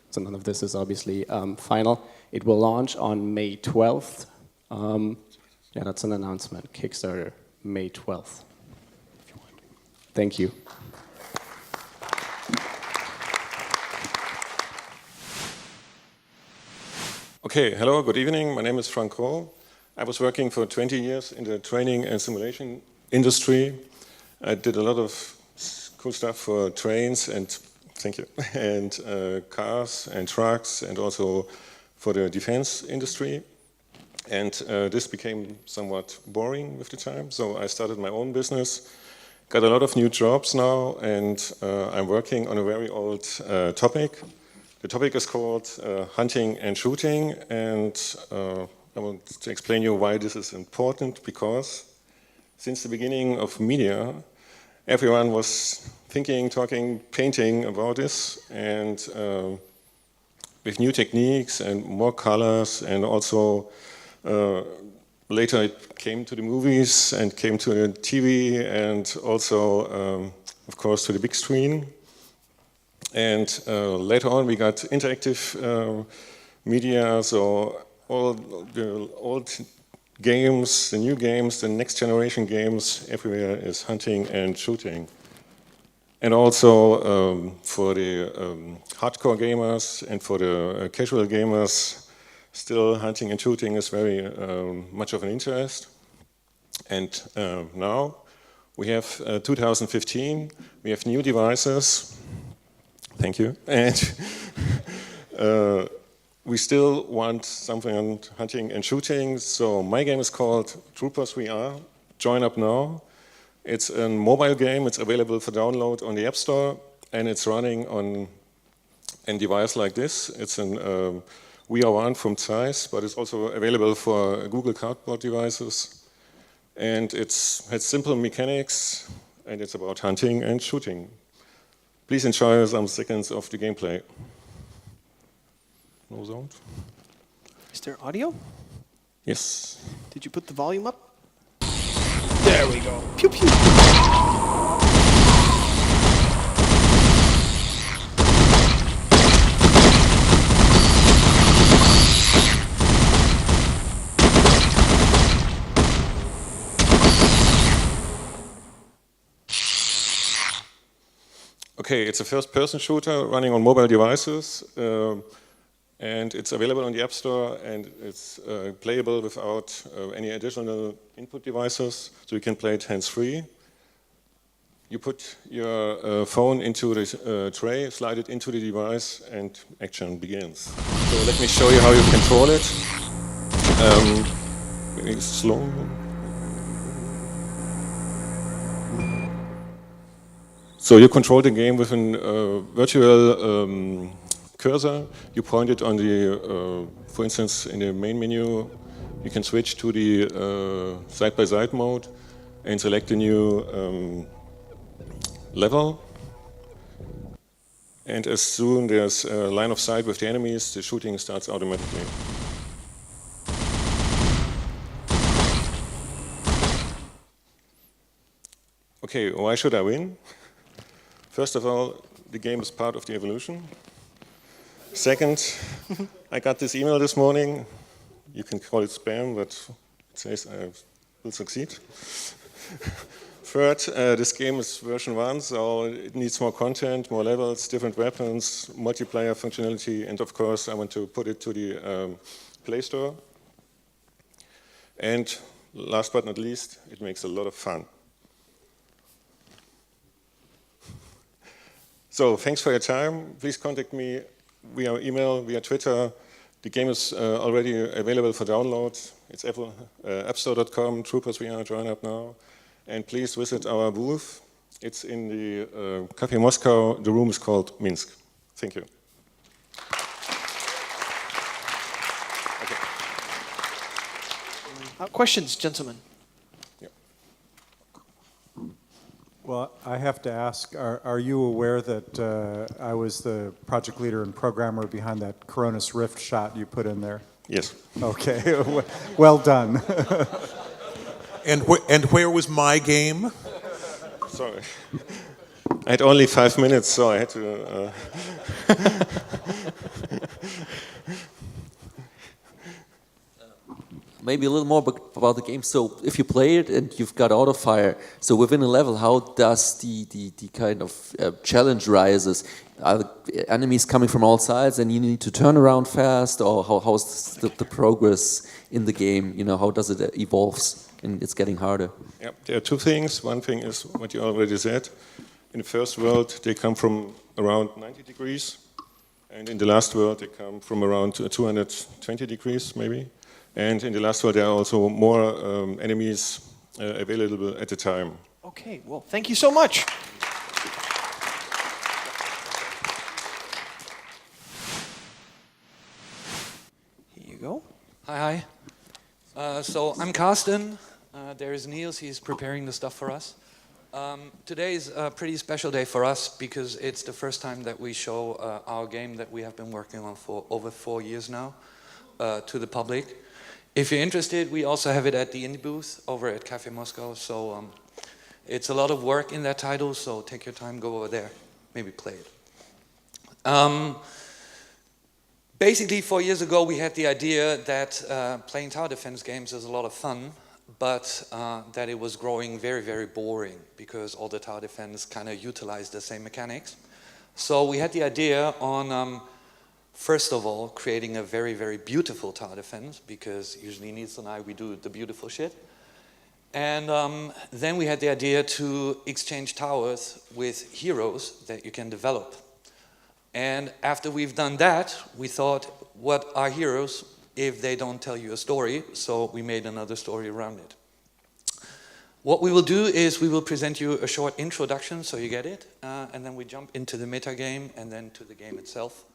So none of this is obviously final. It will launch on May 12th. Yeah, that's an announcement. Kickstarter, May 12th. If you want. Thank you. Okay, hello, good evening. My name is Franco. I was working for 20 years in the training and simulation industry. I did a lot of cool stuff for trains and thank you, and cars and trucks, and also for the defense industry. And this became somewhat boring with the time, so I started my own business, got a lot of new jobs now, and I'm working on a very old topic. The topic is called hunting and shooting, and I want to explain you why this is important, because since the beginning of media, everyone was thinking, talking, painting about this, and with new techniques and more colors, and also later it came to the movies and came to the TV, and also, of course, to the big screen. And later on we got interactive media, so all the old games, the new games, the next generation games, everywhere is hunting and shooting. And also for the hardcore gamers and for the casual gamers, still hunting and shooting is very much of an interest. And now we have 2015, we have new devices. Thank you. And we still want something on hunting and shooting. So my game is called Troopers VR. Join up now. It's a mobile game. It's available for download on the App Store, and it's running on a device like this. It's an VR1 from Zeiss, but it's also available for Google Cardboard devices. And it has simple mechanics, and it's about hunting and shooting. Please enjoy some seconds of the gameplay. No sound? Is there audio? Yes. Did you put the volume up? There we go. Pew pew. Okay, it's a first-person shooter running on mobile devices, and it's available on the App Store, and it's playable without any additional input devices, so you can play it hands-free. You put your phone into the tray, slide it into the device, and action begins. So let me show you how you control it. Very slow. So you control the game with a virtual cursor. You point it on the, for instance, in the main menu, you can switch to the side-by-side mode and select a new level. And as soon there's a line of sight with the enemies, the shooting starts automatically. Okay, why should I win? First of all, the game is part of the evolution. Second, I got this email this morning. You can call it spam, but it says I will succeed. Third, this game is version 1, so it needs more content, more levels, different weapons, multiplayer functionality, and of course I want to put it to the Play Store. And last but not least, it makes a lot of fun. So thanks for your time. Please contact me via email, via Twitter. The game is already available for download. It's appstore.com, Troopers VR, join up now. And please visit our booth. It's in the Café Moscow. The room is called Minsk. Thank you. Questions, gentlemen? Well, I have to ask, are you aware that I was the project leader and programmer behind that Coronis Rift shot you put in there? Yes. Okay, well done. And where was my game? Sorry. I had only 5 minutes, so I had to... Maybe a little more about the game. So if you play it and you've got auto fire, so within a level, how does the kind of challenge rises? Are the enemies coming from all sides and you need to turn around fast, or how's the progress in the game? You know, how does it evolves and it's getting harder? Yeah, there are two things. One thing is what you already said. In the first world, they come from around 90 degrees. And in the last world, they come from around 220 degrees, maybe. And in the last world, there are also more enemies available at the time. Okay, well, thank you so much. Here you go. Hi. So I'm Carsten. There is Niels. He's preparing the stuff for us. Today is a pretty special day for us because it's the first time that we show our game that we have been working on for over 4 years now to the public. If you're interested, we also have it at the indie booth over at Cafe Moscow. So it's a lot of work in that title, so take your time, go over there, maybe play it. Basically, 4 years ago, we had the idea that playing tower defense games is a lot of fun, but that it was growing very, very boring because all the tower defense kind of utilized the same mechanics. So we had the idea on, first of all, creating a very, very beautiful tower defense because usually Niels and I, we do the beautiful shit. And then we had the idea to exchange towers with heroes that you can develop. And after we've done that, we thought, what are heroes if they don't tell you a story? So we made another story around it. What we will do is we will present you a short introduction so you get it, and then we jump into the meta game and then to the game itself.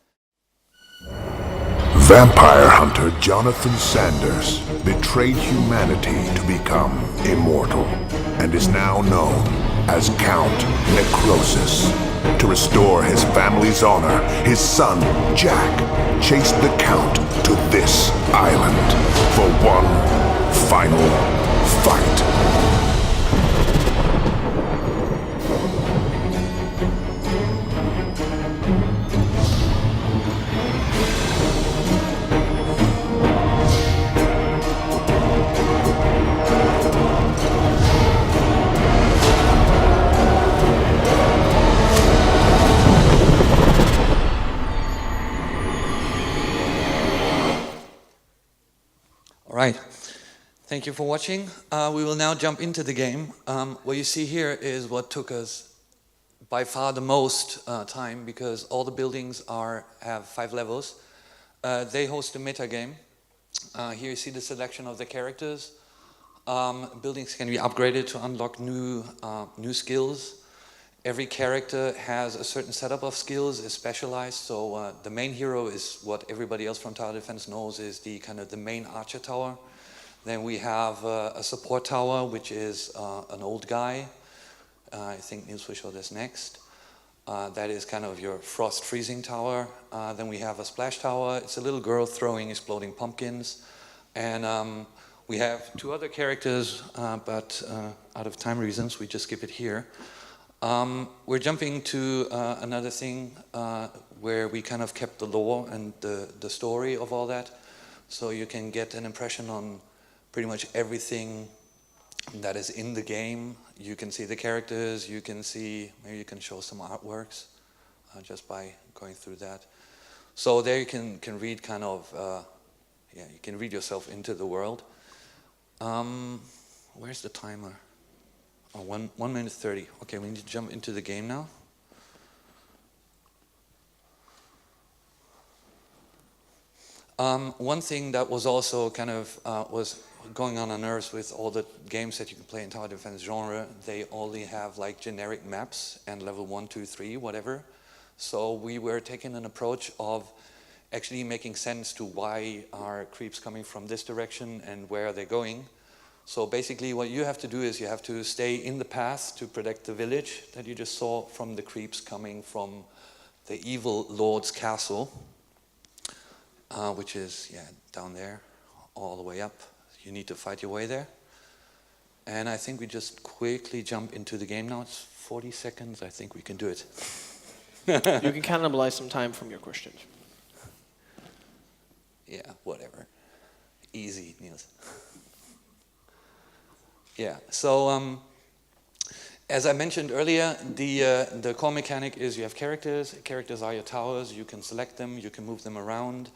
Vampire hunter Jonathan Sanders betrayed humanity to become immortal and is now known as Count Necrosis. To restore his family's honor, his son, Jack, chased the Count to this island for one final fight. All right, thank you for watching. We will now jump into the game. What you see here is what took us by far the most time because all the buildings have 5 levels. They host a meta game. Here you see the selection of the characters. Buildings can be upgraded to unlock new skills. Every character has a certain setup of skills, is specialized. So the main hero is what everybody else from tower defense knows is the kind of the main archer tower. Then we have a support tower, which is an old guy. I think Niels will show this next. That is kind of your frost freezing tower. Then we have a splash tower. It's a little girl throwing exploding pumpkins. And we have 2 other characters, but out of time reasons, we just skip it here. We're jumping to another thing where we kind of kept the lore and the story of all that. So you can get an impression on pretty much everything that is in the game. You can see the characters, you can see, maybe you can show some artworks just by going through that. So there you can read kind of, you can read yourself into the world. Where's the timer? Oh, 1 minute 30. Okay, we need to jump into the game now. One thing that was also kind of was going on our nerves with all the games that you can play in tower defense genre, they only have like generic maps and level 1, 2, 3, whatever. So we were taking an approach of actually making sense to why are creeps coming from this direction and where are they going. So basically what you have to do is you have to stay in the path to protect the village that you just saw from the creeps coming from the evil lord's castle, which is down there, all the way up. You need to fight your way there. And I think we just quickly jump into the game now. It's 40 seconds. I think we can do it. You can cannibalize some time from your questions. Yeah, whatever. Easy, Niels. Yeah, so as I mentioned earlier, the core mechanic is you have characters. Characters are your towers. You can select them. You can move them around.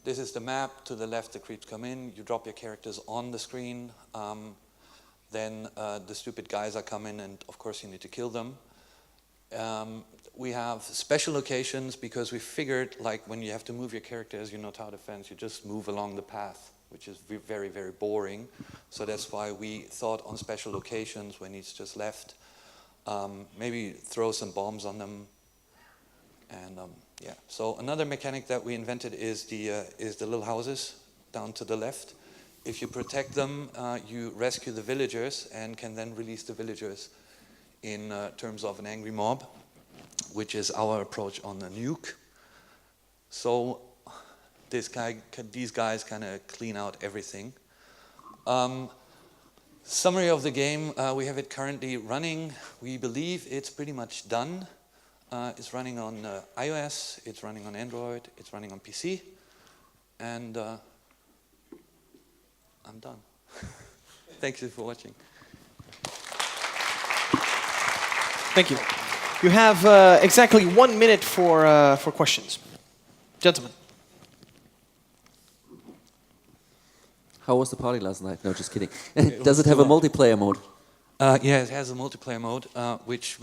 This is the map. To the left, the creeps come in. You drop your characters on the screen. then the stupid guys are coming, and of course you need to kill them. We have special locations because we figured, like, when you have to move your character as you know tower defense, you just move along the path, which is very, very boring. So that's why we thought on special locations when he's just left. Maybe throw some bombs on them. And yeah, so another mechanic that we invented is the little houses down to the left. If you protect them, you rescue the villagers and can then release the villagers in terms of an angry mob, which is our approach on the nuke. So these guys kind of clean out everything. Summary of the game, we have it currently running. We believe it's pretty much done. It's running on iOS, it's running on Android, it's running on PC, and I'm done. Thank you for watching. Thank you. You have exactly 1 minute for questions. Gentlemen. How was the party last night? No, just kidding. Does it have a multiplayer mode? Yeah, it has a multiplayer mode, which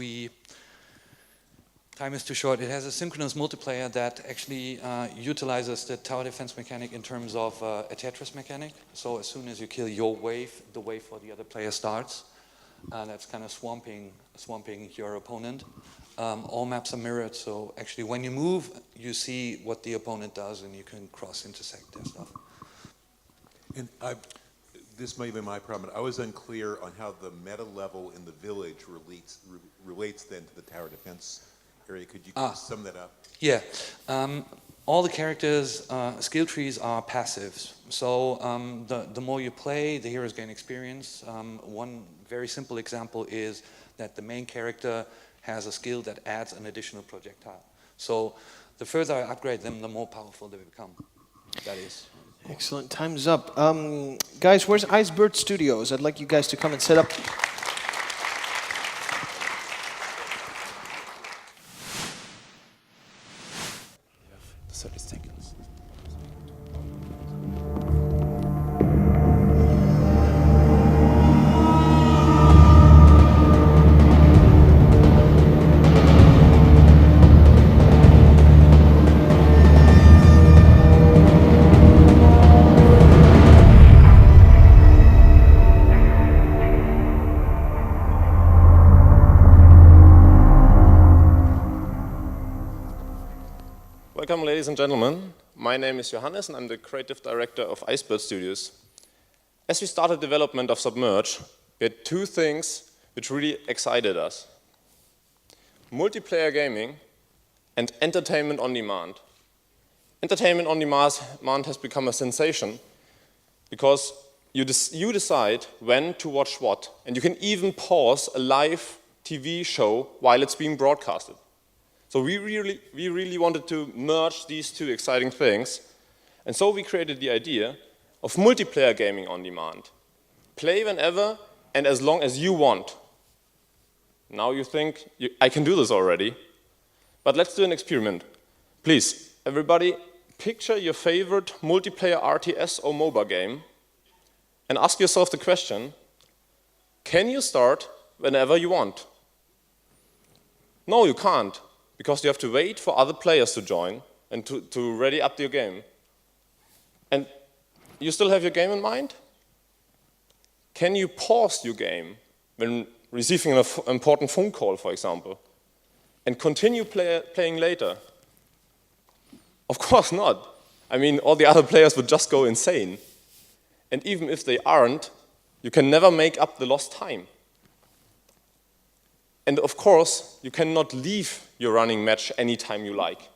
time is too short. It has a synchronous multiplayer that actually utilizes the tower defense mechanic in terms of a Tetris mechanic. So as soon as you kill your wave, the wave for the other player starts. That's kind of swamping your opponent. All maps are mirrored, so actually when you move, you see what the opponent does and you can cross-intersect their stuff. And this may be my problem, but I was unclear on how the meta level in the village relates then to the tower defense area. Could you sum that up? Yeah. All the characters' skill trees are passives. So the more you play, the heroes gain experience. One very simple example is that the main character has a skill that adds an additional projectile. So the further I upgrade them, the more powerful they become. That is. Excellent. Time's up. Guys, where's Icebird Studios? I'd like you guys to come and set up. 30 seconds. Welcome, ladies and gentlemen. My name is Johannes, and I'm the creative director of Icebird Studios. As we started development of Submerge, we had two things which really excited us: multiplayer gaming and entertainment on demand. Entertainment on demand has become a sensation because you decide when to watch what, and you can even pause a live TV show while it's being broadcasted. So we really wanted to merge these two exciting things, and so we created the idea of multiplayer gaming on demand. Play whenever and as long as you want. Now you think, I can do this already, but let's do an experiment. Please, everybody, picture your favorite multiplayer RTS or MOBA game and ask yourself the question, can you start whenever you want? No, you can't, because you have to wait for other players to join and to ready up your game. And you still have your game in mind? Can you pause your game when receiving an important phone call, for example, and continue playing later? Of course not. I mean, all the other players would just go insane. And even if they aren't, you can never make up the lost time. And of course, you cannot leave your running match anytime you like.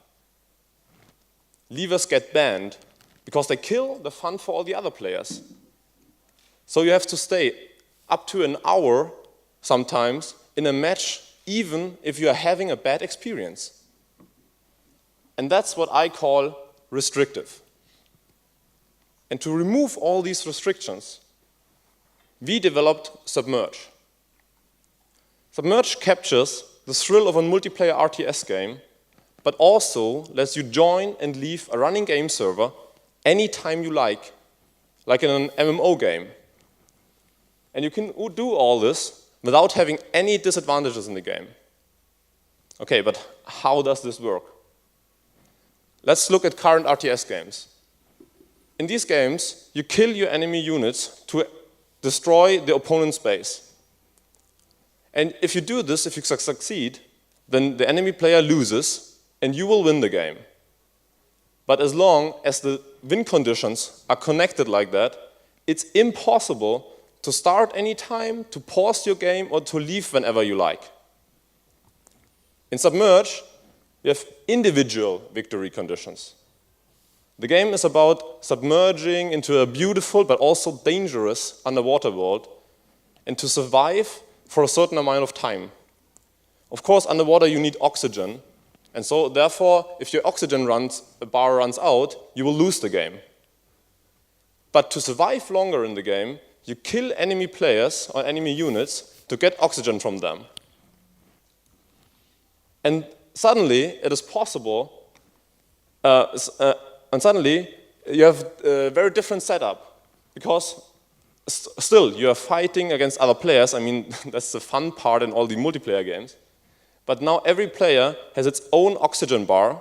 Leavers get banned because they kill the fun for all the other players. So you have to stay up to an hour sometimes in a match, even if you are having a bad experience. And that's what I call restrictive. And to remove all these restrictions, we developed Submerge. Submerge captures the thrill of a multiplayer RTS game, but also lets you join and leave a running game server anytime you like in an MMO game. And you can do all this without having any disadvantages in the game. Okay, but how does this work? Let's look at current RTS games. In these games, you kill your enemy units to destroy the opponent's base. And if you do this, if you succeed, then the enemy player loses and you will win the game. But as long as the win conditions are connected like that, it's impossible to start any time, to pause your game, or to leave whenever you like. In Submerge, we have individual victory conditions. The game is about submerging into a beautiful but also dangerous underwater world and to survive for a certain amount of time. Of course, underwater you need oxygen, and so therefore, if your oxygen bar runs out, you will lose the game. But to survive longer in the game, you kill enemy players or enemy units to get oxygen from them. And suddenly, it is possible, and suddenly you have a very different setup, because still you are fighting against other players. I mean, that's the fun part in all the multiplayer games. But now every player has its own oxygen bar,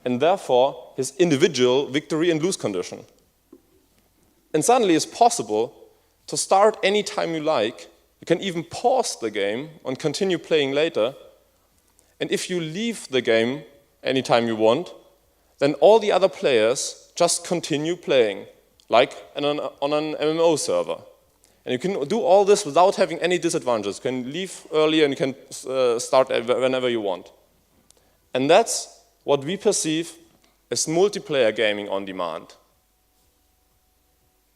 and therefore his individual victory and lose condition. And suddenly it's possible to start any time you like. You can even pause the game and continue playing later. And if you leave the game anytime you want, then all the other players just continue playing, like on an MMO server. And you can do all this without having any disadvantages. You can leave early and you can start whenever you want. And that's what we perceive as multiplayer gaming on demand.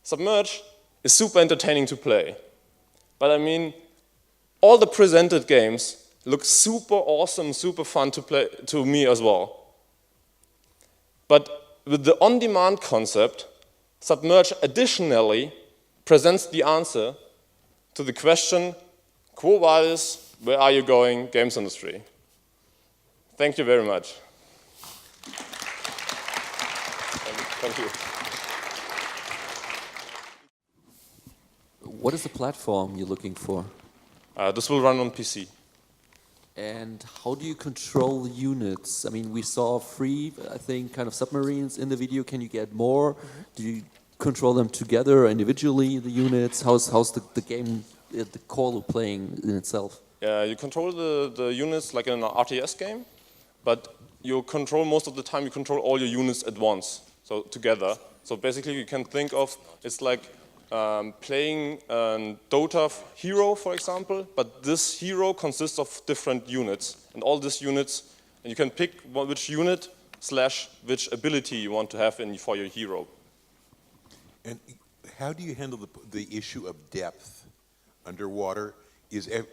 Submerge is super entertaining to play. But I mean, all the presented games look super awesome, super fun to play to me as well. But with the on-demand concept, Submerge additionally presents the answer to the question, Quo Vadis, where are you going, games industry? Thank you very much. Thank you. What is the platform you're looking for? This will run on PC. And how do you control the units? I mean, we saw free, I think, kind of submarines in the video. Can you get more? Do you control them together or individually, the units? How's the game, the core playing in itself? Yeah, you control the units like in an RTS game, but you control most of the time, you control all your units at once, so together. So basically you can think of, it's like playing a Dota hero, for example, but this hero consists of different units, and all these units, and you can pick which unit / which ability you want to have for your hero. And how do you handle the issue of depth underwater?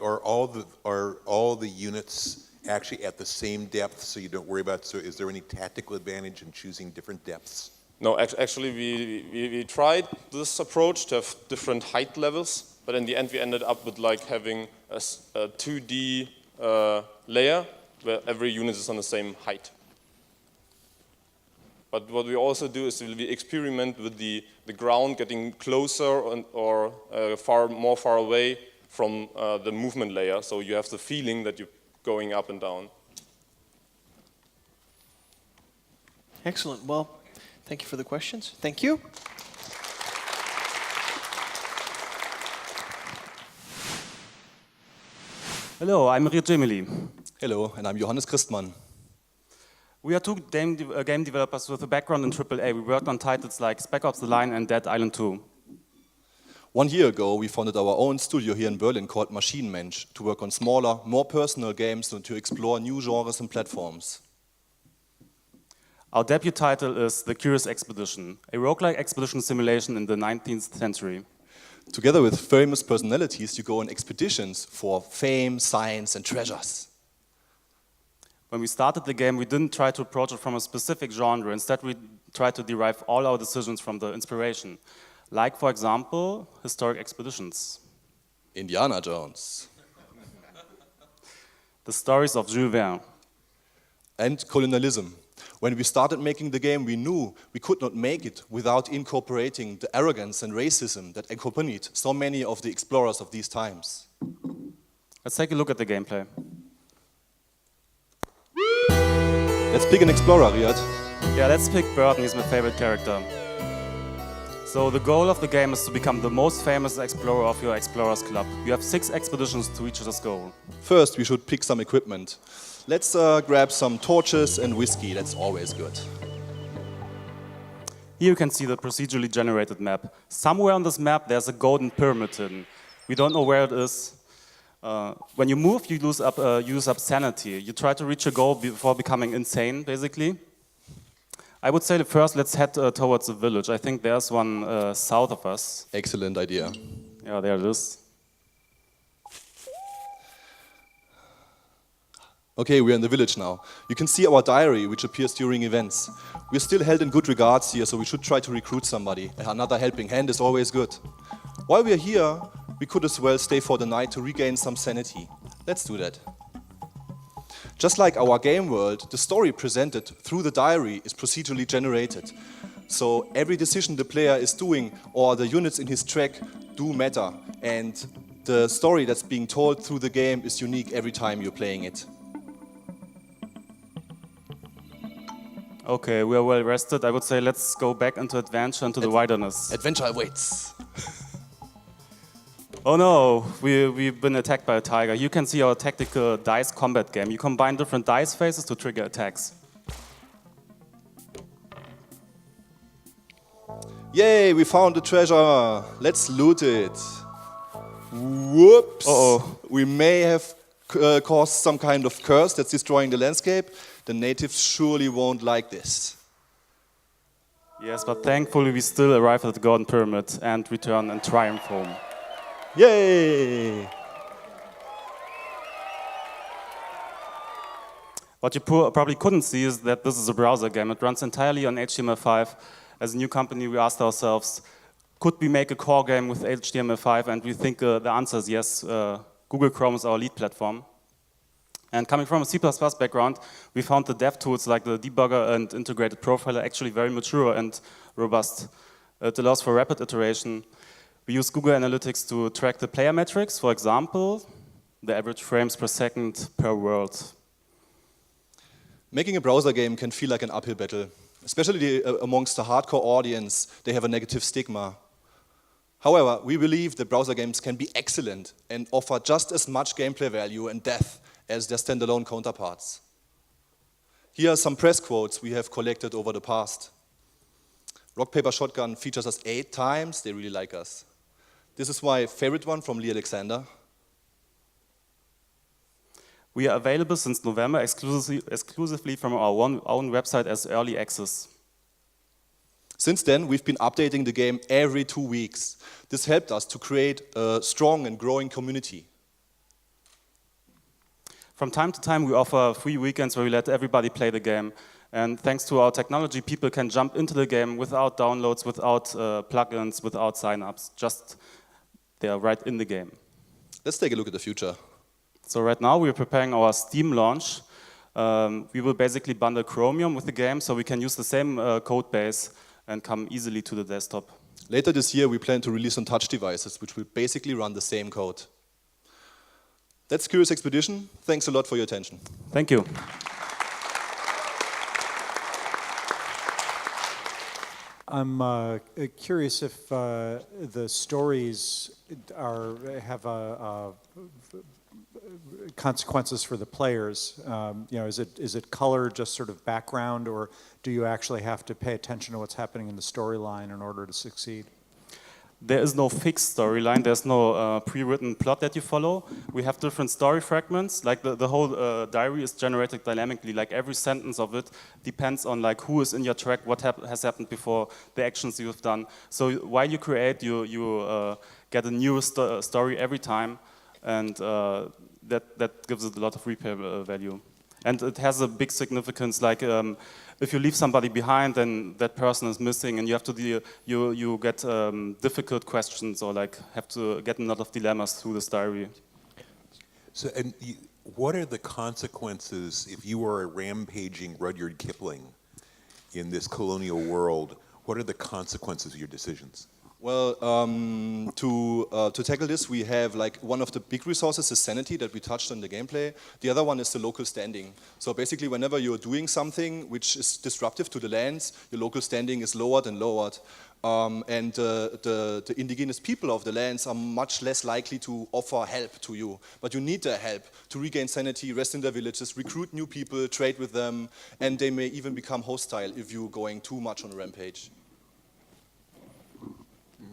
Are all the units actually at the same depth, so you don't worry about? So is there any tactical advantage in choosing different depths? No, actually we tried this approach to have different height levels, but in the end we ended up with like having a 2D layer where every unit is on the same height. But what we also do is we experiment with the ground getting closer or more far away from the movement layer, so you have the feeling that you're going up and down. Excellent. Well, thank you for the questions. Thank you. Hello, I'm Rio Gemili. Hello, and I'm Johannes Christmann. We are two game developers with a background in AAA. We worked on titles like Spec Ops: The Line and Dead Island 2. 1 year ago, we founded our own studio here in Berlin called Machine Mensch to work on smaller, more personal games and to explore new genres and platforms. Our debut title is The Curious Expedition, a roguelike expedition simulation in the 19th century. Together with famous personalities, you go on expeditions for fame, science, and treasures. When we started the game, we didn't try to approach it from a specific genre. Instead, we tried to derive all our decisions from the inspiration. Like, for example, historic expeditions. Indiana Jones. The stories of Jules Verne. And colonialism. When we started making the game, we knew we could not make it without incorporating the arrogance and racism that accompanied so many of the explorers of these times. Let's take a look at the gameplay. Let's pick an explorer, Riyad. Yeah, let's pick Burton, he's my favorite character. So the goal of the game is to become the most famous explorer of your Explorers Club. You have 6 expeditions to reach this goal. First, we should pick some equipment. Let's grab some torches and whiskey, that's always good. Here you can see the procedurally generated map. Somewhere on this map there's a golden pyramid hidden. We don't know where it is. When you move, you use up sanity. You try to reach a goal before becoming insane, basically. I would say first let's head towards the village. I think there's one south of us. Excellent idea. Yeah, there it is. Okay, we're in the village now. You can see our diary, which appears during events. We're still held in good regards here, so we should try to recruit somebody. Another helping hand is always good. While we're here, we could as well stay for the night to regain some sanity. Let's do that. Just like our game world, the story presented through the diary is procedurally generated. So every decision the player is doing or the units in his track do matter. And the story that's being told through the game is unique every time you're playing it. Okay, we are well rested. I would say let's go back into adventure, into the wilderness. Adventure awaits. Oh no, we've been attacked by a tiger. You can see our tactical dice combat game. You combine different dice phases to trigger attacks. Yay, we found the treasure. Let's loot it. Whoops. Uh-oh. We may have caused some kind of curse that's destroying the landscape. The natives surely won't like this. Yes, but thankfully we still arrive at the Golden Pyramid and return in triumph home. Yay! What you probably couldn't see is that this is a browser game. It runs entirely on HTML5. As a new company, we asked ourselves, could we make a core game with HTML5? And we think the answer is yes. Google Chrome is our lead platform. And coming from a C++ background, we found the dev tools like the debugger and integrated profiler actually very mature and robust. It allows for rapid iteration. We use Google Analytics to track the player metrics, for example, the average frames per second per world. Making a browser game can feel like an uphill battle, especially amongst the hardcore audience. They have a negative stigma. However, we believe that browser games can be excellent and offer just as much gameplay value and depth as their standalone counterparts. Here are some press quotes we have collected over the past. Rock Paper Shotgun features us 8 times. They really like us. This is my favorite one from Lee Alexander. We are available since November exclusively from our own website as early access. Since then, we've been updating the game every 2 weeks. This helped us to create a strong and growing community. From time to time, we offer free weekends where we let everybody play the game. And thanks to our technology, people can jump into the game without downloads, without plugins, without signups. Just they are right in the game. Let's take a look at the future. So right now, we're preparing our Steam launch. We will basically bundle Chromium with the game, so we can use the same code base and come easily to the desktop. Later this year, we plan to release on touch devices, which will basically run the same code. That's Curious Expedition. Thanks a lot for your attention. Thank you. I'm curious if the stories have consequences for the players. Is it color, just sort of background, or do you actually have to pay attention to what's happening in the storyline in order to succeed? There is no fixed storyline. There's no pre-written plot that you follow. We have different story fragments. Like the whole diary is generated dynamically. Like every sentence of it depends on like who is in your track, what has happened before, the actions you've done. So while you create, you get a new story every time, and that gives it a lot of replay value. And it has a big significance. Like if you leave somebody behind, then that person is missing, and you have to you get difficult questions, or like have to get a lot of dilemmas through this diary. So, what are the consequences if you are a rampaging Rudyard Kipling in this colonial world, what are the consequences of your decisions? Well, to tackle this, we have like one of the big resources is sanity that we touched on the gameplay. The other one is the local standing. So basically, whenever you're doing something which is disruptive to the lands, your local standing is lowered and lowered. And the indigenous people of the lands are much less likely to offer help to you. But you need their help to regain sanity, rest in their villages, recruit new people, trade with them, and they may even become hostile if you're going too much on a rampage.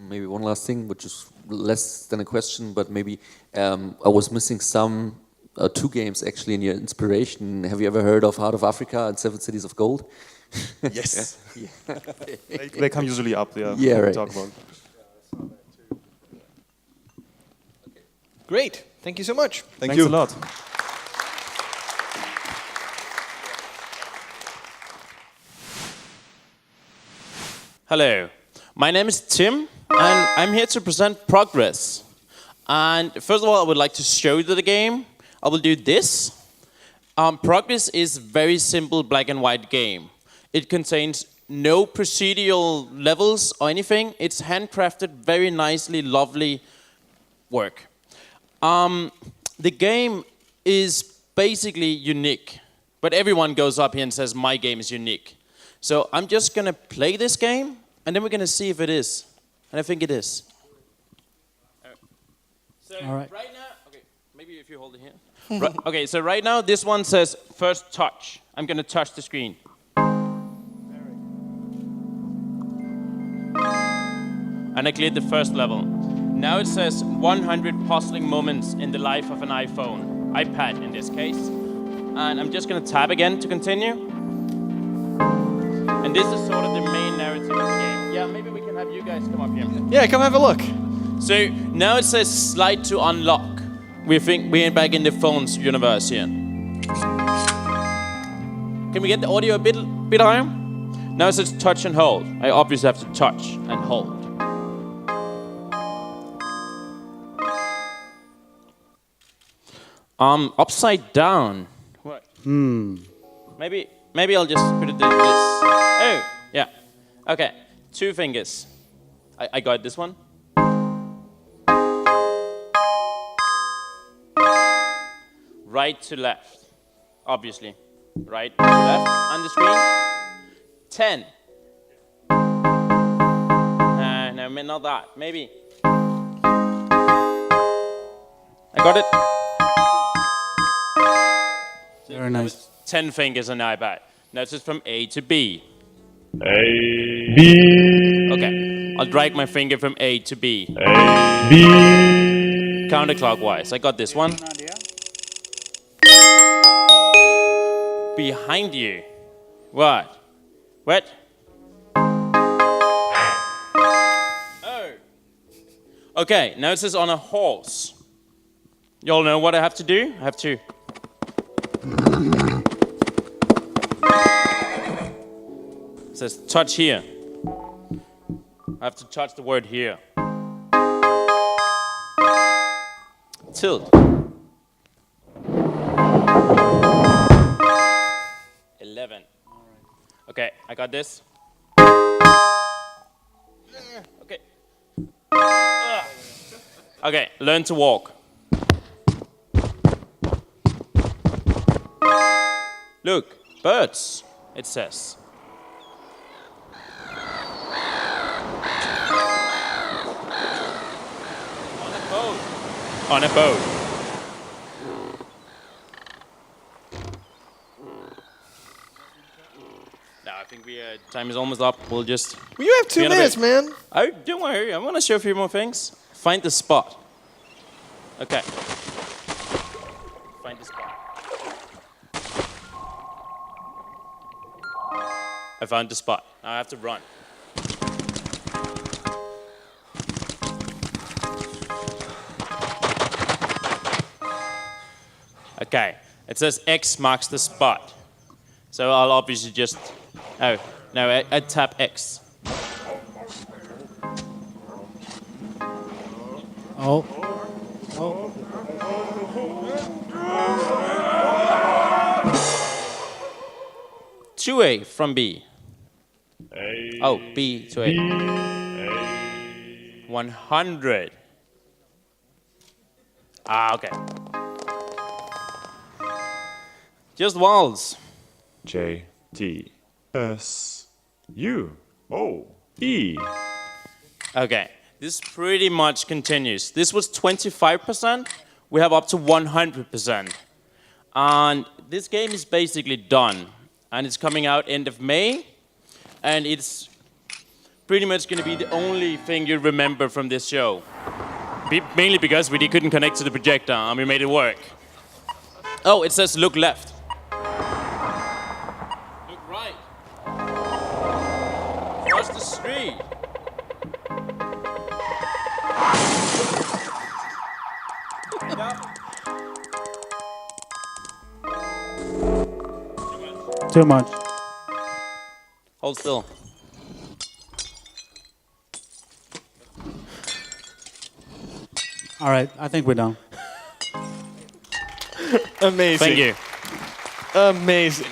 Maybe one last thing, which is less than a question, but maybe I was missing some, 2 games actually in your inspiration. Have you ever heard of Heart of Africa and 7 Cities of Gold? Yes. Yeah. They come usually up there. Yeah, right. Talk about. Great. Thank you so much. Thanks a lot. Hello. My name is Tim, and I'm here to present Progress. And first of all, I would like to show you the game. I will do this. Progress is a very simple black and white game. It contains no procedural levels or anything. It's handcrafted, very nicely, lovely work. The game is basically unique, but everyone goes up here and says, my game is unique. So I'm just going to play this game, and then we're going to see if it is. And I think it is. So All right. Right now, okay, maybe if you hold it here. Right, okay, so right now this one says first touch. I'm going to touch the screen. And I cleared the first level. Now it says 100 puzzling moments in the life of an iPhone, iPad in this case. And I'm just going to tab again to continue. And this is sort of the main narrative of the game. Yeah, maybe we can have you guys come up here. Yeah, come have a look. So now it says slide to unlock. We think we're back in the phone's universe here. Can we get the audio a bit higher? Now it says touch and hold. I obviously have to touch and hold. Upside down. What? Maybe I'll just put it like this. Oh, yeah. Okay, 2 fingers. I got this one. Right to left, obviously. Right to left on the screen. 10. No, not that. Maybe. I got it. Very nice. 10 fingers on iPad. Now it's just from A to B. A, B. Okay, I'll drag my finger from A to B. A, B. Counterclockwise. I got this one. Behind you. What? What? Oh. Okay, now it says on a horse. You all know what I have to do? I have to... It says touch here. I have to touch the word here. Tilt. 11. Okay, I got this. Okay. Okay, learn to walk. Look, birds, it says. On a boat. Now I think time is almost up. We'll just. Well, you have 2 minutes, man. Oh, don't worry. I'm gonna show a few more things. Find the spot. Okay. Find the spot. I found the spot. Now I have to run. Okay, it says X marks the spot. So I'll obviously just, oh, no, I tap X. Oh. Oh. 2A from B. Oh, B to A. 100. Ah, okay. Just walls. J, T, S, U, O, E. Okay, this pretty much continues. This was 25%. We have up to 100%. And this game is basically done. And it's coming out end of May. And it's pretty much going to be the only thing you remember from this show. Mainly because we couldn't connect to the projector and we made it work. Oh, it says look left. Look right. Cross the street. Too much. Hold still. All right, I think we're done. Amazing. Thank you. Amazing.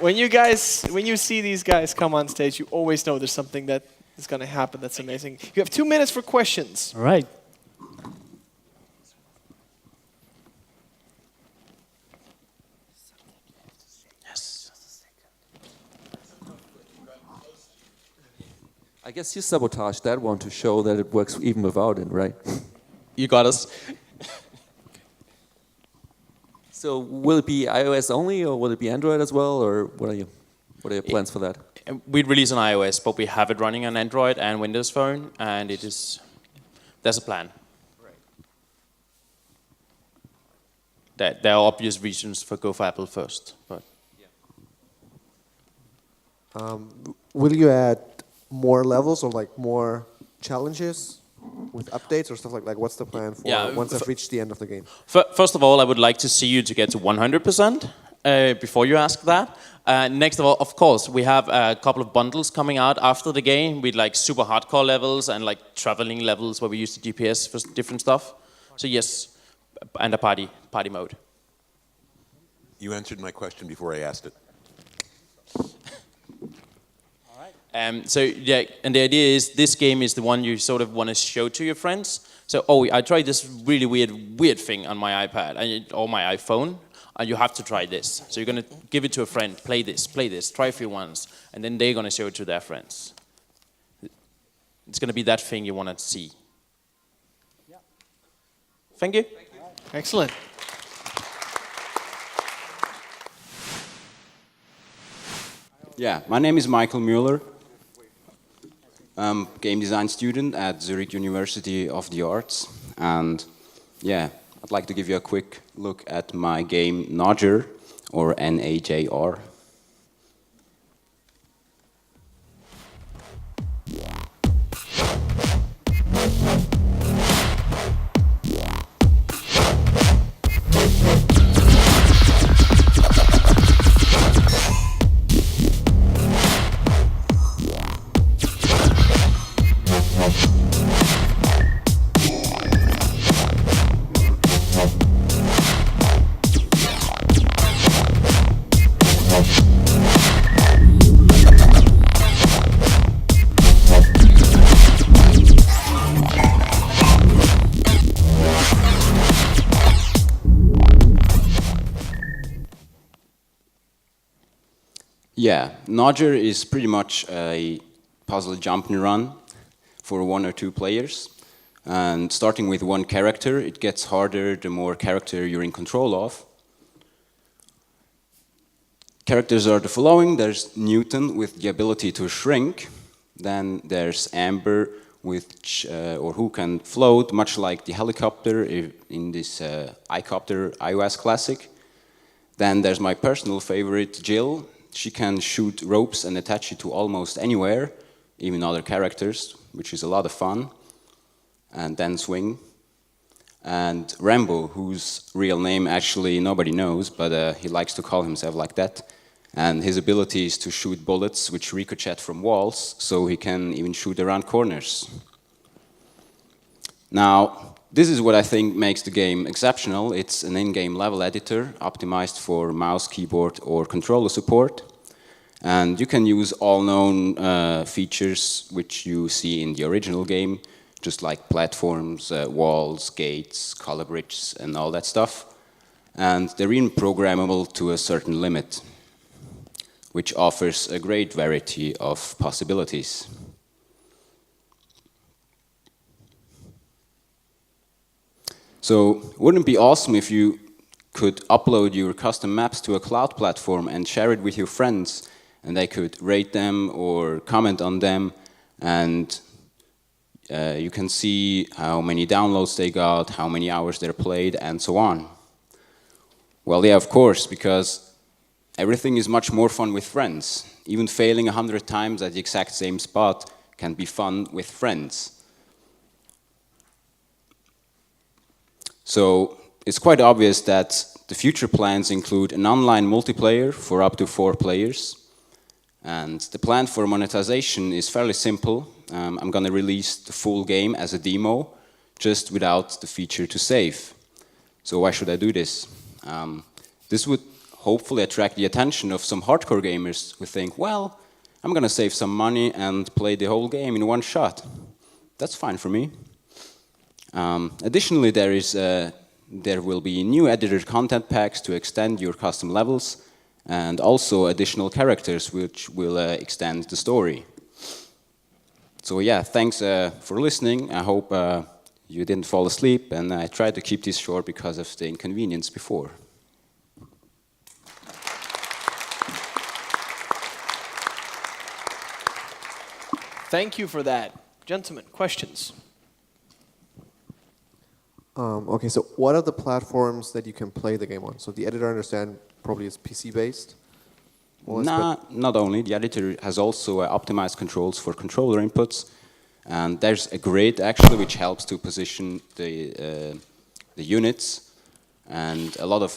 When you see these guys come on stage, you always know there's something that is going to happen that's amazing. You have 2 minutes for questions. All right. I guess you sabotaged that one to show that it works even without it, right? You got us. So will it be iOS only, or will it be Android as well, or what are your plans for that? We release on iOS, but we have it running on Android and Windows Phone, and there's a plan. Right. There are obvious reasons for go for Apple first, but. Will you add more levels or like more challenges with updates or stuff like that? What's the plan for once I've reached the end of the game? First of all, I would like to see you to get to 100% before you ask that. Next of all, of course, we have a couple of bundles coming out after the game with like super hardcore levels and like traveling levels where we use the GPS for different stuff. So yes, and a party mode. You answered my question before I asked it. So yeah, and the idea is this game is the one you sort of want to show to your friends. So I tried this really weird thing on my iPad or my iPhone, and you have to try this. So you're gonna give it to a friend, play this, try a few ones, and then they're gonna show it to their friends. It's gonna be that thing you want to see. Yeah. Thank you. Excellent. Yeah, my name is Michael Müller. I'm game design student at Zurich University of the Arts, and yeah, I'd like to give you a quick look at my game Najr, or Najr. Yeah, Najr is pretty much a puzzle jump and run for 1 or 2 players. And starting with one character, it gets harder the more character you're in control of. Characters are the following. There's Newton with the ability to shrink. Then there's Amber who can float, much like the helicopter in this iCopter iOS classic. Then there's my personal favorite, Jill. She can shoot ropes and attach it to almost anywhere, even other characters, which is a lot of fun. And then swing. And Rambo, whose real name actually nobody knows, but he likes to call himself like that. And his ability is to shoot bullets which ricochet from walls, so he can even shoot around corners. Now, this is what I think makes the game exceptional. It's an in-game level editor optimized for mouse, keyboard, or controller support. And you can use all known features which you see in the original game, just like platforms, walls, gates, color bridges, and all that stuff. And they're even programmable to a certain limit, which offers a great variety of possibilities. So, wouldn't it be awesome if you could upload your custom maps to a cloud platform and share it with your friends, and they could rate them or comment on them, and you can see how many downloads they got, how many hours they're played, and so on. Well, yeah, of course, because everything is much more fun with friends. Even failing 100 times at the exact same spot can be fun with friends. So it's quite obvious that the future plans include an online multiplayer for up to 4 players. And the plan for monetization is fairly simple. I'm going to release the full game as a demo, just without the feature to save. So why should I do this? This would hopefully attract the attention of some hardcore gamers who think, well, I'm going to save some money and play the whole game in one shot. That's fine for me. Additionally, there will be new editor content packs to extend your custom levels, and also additional characters which will extend the story. So yeah, thanks for listening. I hope you didn't fall asleep, and I tried to keep this short because of the inconvenience before. Thank you for that. Gentlemen, questions? Okay, so what are the platforms that you can play the game on? So the editor, I understand, probably is PC-based? Not only. The editor has also optimized controls for controller inputs. And there's a grid, actually, which helps to position the units. And a lot of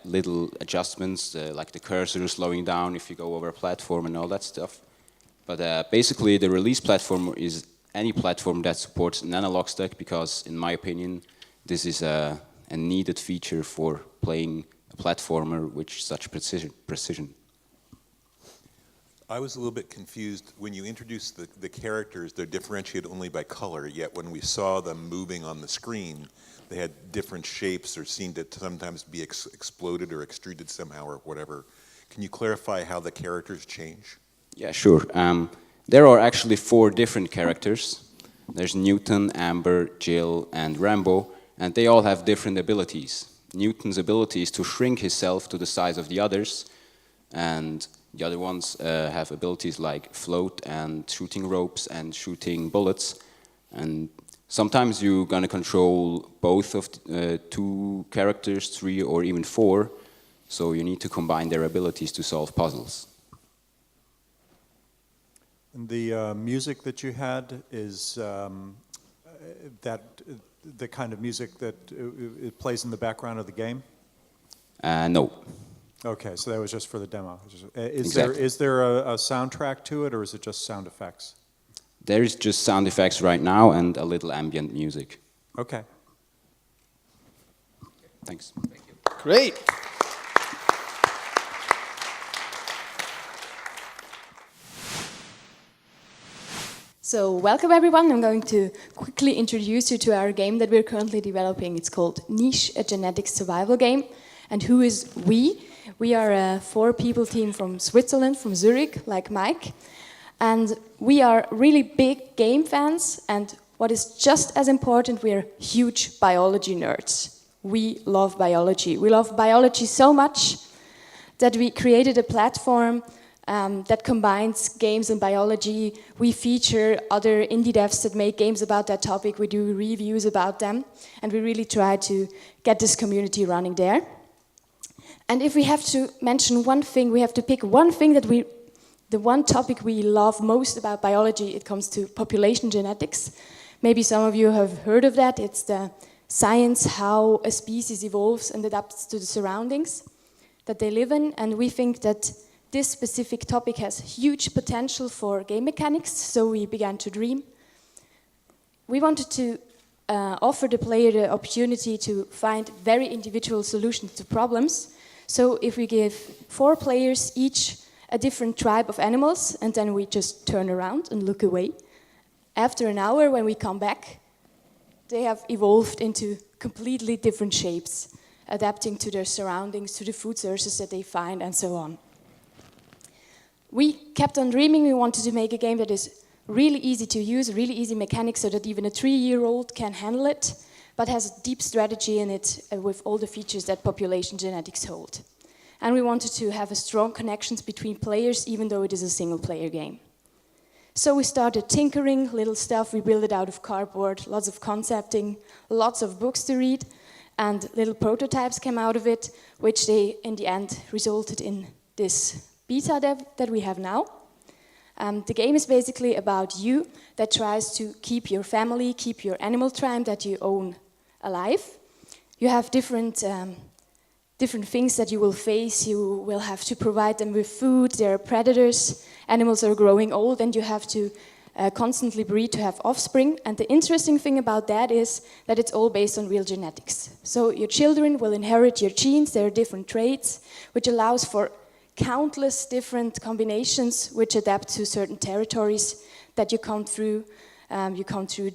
little adjustments, like the cursor slowing down if you go over a platform and all that stuff. But basically, the release platform is any platform that supports an analog stick, because, in my opinion, this is a needed feature for playing a platformer with such precision. I was a little bit confused. When you introduced the characters, they're differentiated only by color, yet when we saw them moving on the screen, they had different shapes or seemed to sometimes be exploded or extruded somehow or whatever. Can you clarify how the characters change? Yeah, sure. There are actually 4 different characters. There's Newton, Amber, Jill, and Rambo, and they all have different abilities. Newton's ability is to shrink himself to the size of the others, and the other ones have abilities like float and shooting ropes and shooting bullets. And sometimes you're going to control both of 2 characters, 3, or even 4, so you need to combine their abilities to solve puzzles. The music that you had, is that the kind of music that it plays in the background of the game? No. Okay, so that was just for the demo. Exactly. Is there a soundtrack to it, or is it just sound effects? There is just sound effects right now and a little ambient music. Okay. Thanks. Thank you. Great. So welcome everyone. I'm going to quickly introduce you to our game that we're currently developing. It's called Niche, a genetic survival game. And who is we? We are a 4-people team from Switzerland, from Zurich, like Mike. And we are really big game fans. And what is just as important, we are huge biology nerds. We love biology. We love biology so much that we created a platform that combines games and biology. We feature other indie devs that make games about that topic. We do reviews about them, and we really try to get this community running there. And if we have to mention one thing, we have to pick one thing that the one topic we love most about biology, it comes to population genetics. Maybe some of you have heard of that. It's the science how a species evolves and adapts to the surroundings that they live in, and we think that this specific topic has huge potential for game mechanics, so we began to dream. We wanted to offer the player the opportunity to find very individual solutions to problems. So if we give 4 players each a different tribe of animals, and then we just turn around and look away. After an hour, when we come back, they have evolved into completely different shapes, adapting to their surroundings, to the food sources that they find, and so on. We kept on dreaming. We wanted to make a game that is really easy to use, really easy mechanics, so that even a 3-year-old can handle it, but has a deep strategy in it with all the features that population genetics hold. And we wanted to have a strong connections between players, even though it is a single-player game. So we started tinkering, little stuff. We built it out of cardboard, lots of concepting, lots of books to read, and little prototypes came out of it, which they, in the end, resulted in this beta that we have now. The game is basically about you that tries to keep your family, keep your animal tribe that you own alive. You have different things that you will face. You will have to provide them with food. There are predators. Animals are growing old, and you have to constantly breed to have offspring. And the interesting thing about that is that it's all based on real genetics. So your children will inherit your genes. There are different traits, which allows for countless different combinations which adapt to certain territories that you come through. You come through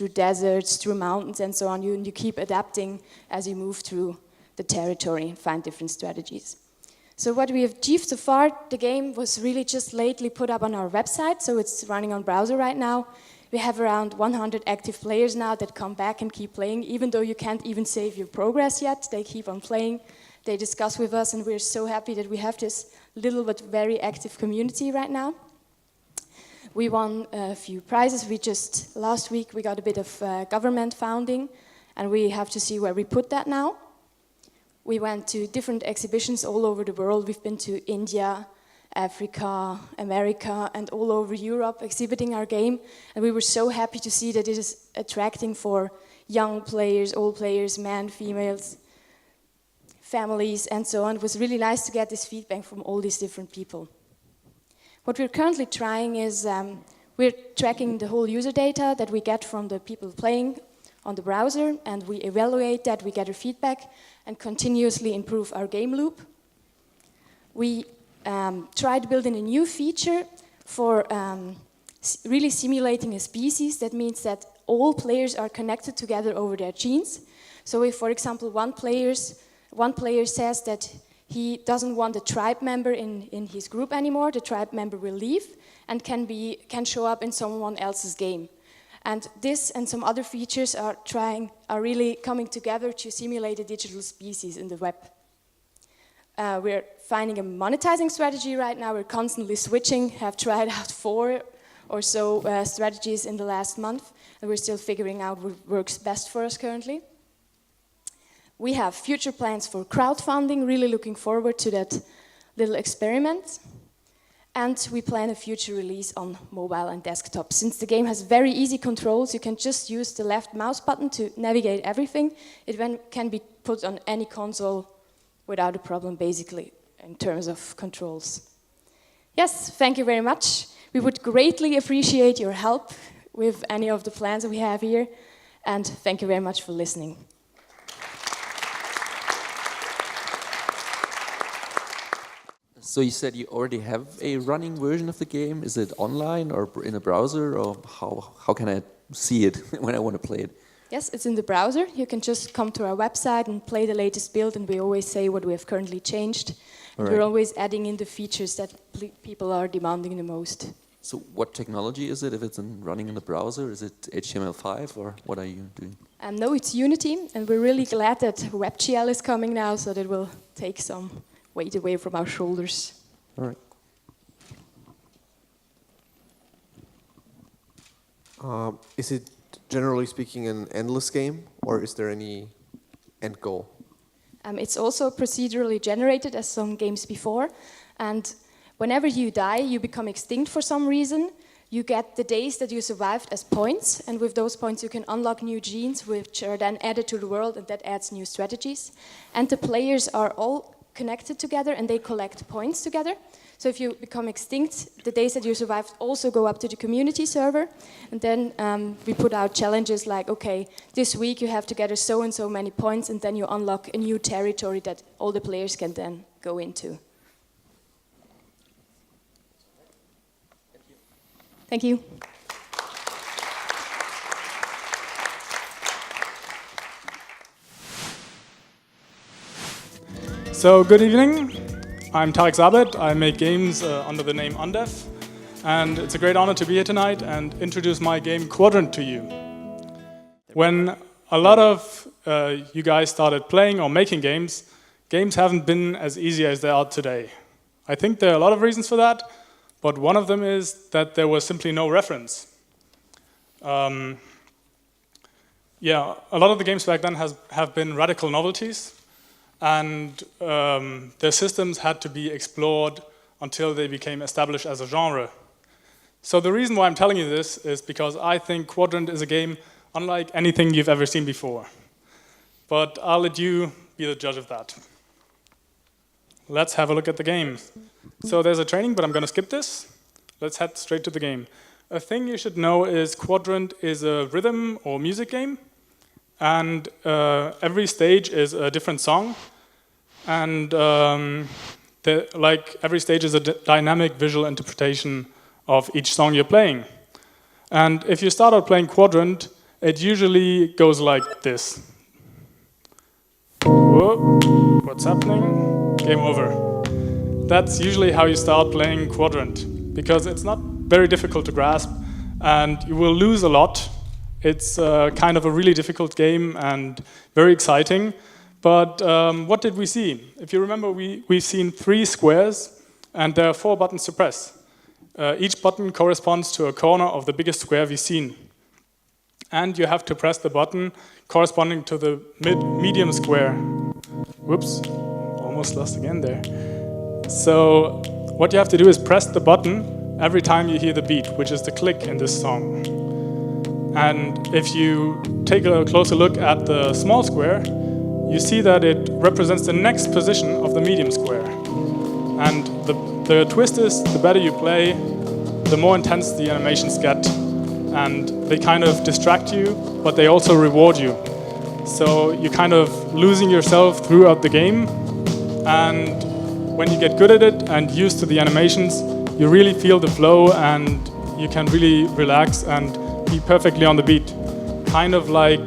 deserts, through mountains, and so on. You keep adapting as you move through the territory and find different strategies. So what we have achieved so far, the game was really just lately put up on our website, so it's running on browser right now. We have around 100 active players now that come back and keep playing, even though you can't even save your progress yet. They keep on playing. They discuss with us, and we're so happy that we have this little but very active community right now. We won a few prizes. Last week we got a bit of government funding, and we have to see where we put that now. We went to different exhibitions all over the world. We've been to India, Africa, America, and all over Europe exhibiting our game, and we were so happy to see that it is attracting for young players, old players, men, females, families, and so on. It was really nice to get this feedback from all these different people. What we're currently trying is we're tracking the whole user data that we get from the people playing on the browser, and we evaluate that, we gather feedback, and continuously improve our game loop. We tried building a new feature for really simulating a species. That means that all players are connected together over their genes. So if, for example, one player says that he doesn't want a tribe member in his group anymore, the tribe member will leave and can show up in someone else's game. And this and some other features are really coming together to simulate a digital species in the web. We're finding a monetizing strategy right now. We're constantly switching, have tried out 4 or so strategies in the last month, and we're still figuring out what works best for us currently. We have future plans for crowdfunding, really looking forward to that little experiment. And we plan a future release on mobile and desktop. Since the game has very easy controls, you can just use the left mouse button to navigate everything. It then can be put on any console without a problem, basically, in terms of controls. Yes, thank you very much. We would greatly appreciate your help with any of the plans that we have here. And thank you very much for listening. So you said you already have a running version of the game. Is it online or in a browser, or how can I see it when I want to play it? Yes, it's in the browser. You can just come to our website and play the latest build, and we always say what we have currently changed. And we're always adding in the features that people are demanding the most. So what technology is it if it's running in the browser? Is it HTML5 or what are you doing? No, it's Unity, and we're really glad that WebGL is coming now, so that will take some weight away from our shoulders. All right. Is it, generally speaking, an endless game, or is there any end goal? It's also procedurally generated, as some games before, and whenever you die, you become extinct for some reason. You get the days that you survived as points, and with those points you can unlock new genes, which are then added to the world, and that adds new strategies. And the players are all connected together, and they collect points together. So if you become extinct, the days that you survived also go up to the community server. And then we put out challenges like, okay, this week you have to gather so and so many points, and then you unlock a new territory that all the players can then go into. Thank you. So, good evening. I'm Tarek Zabet. I make games under the name Undef. And it's a great honor to be here tonight and introduce my game Quadrant to you. When a lot of you guys started playing or making games, games haven't been as easy as they are today. I think there are a lot of reasons for that, but one of them is that there was simply no reference. A lot of the games back then have been radical novelties, and their systems had to be explored until they became established as a genre. So the reason why I'm telling you this is because I think Quadrant is a game unlike anything you've ever seen before. But I'll let you be the judge of that. Let's have a look at the game. So there's a training, but I'm going to skip this. Let's head straight to the game. A thing you should know is Quadrant is a rhythm or music game. And every stage is a different song. And every stage is a dynamic visual interpretation of each song you're playing. And if you start out playing Quadrant, it usually goes like this. Whoa, what's happening? Game over. That's usually how you start playing Quadrant, because it's not very difficult to grasp, and you will lose a lot. It's kind of a really difficult game and very exciting. But what did we see? If you remember, we've seen 3 squares, and there are 4 buttons to press. Each button corresponds to a corner of the biggest square we've seen. And you have to press the button corresponding to the medium square. Whoops, almost lost again there. So what you have to do is press the button every time you hear the beat, which is the click in this song. And if you take a closer look at the small square, you see that it represents the next position of the medium square. And the twist is, the better you play, the more intense the animations get. And they kind of distract you, but they also reward you. So you're kind of losing yourself throughout the game. And when you get good at it and used to the animations, you really feel the flow and you can really relax and be perfectly on the beat. Kind of like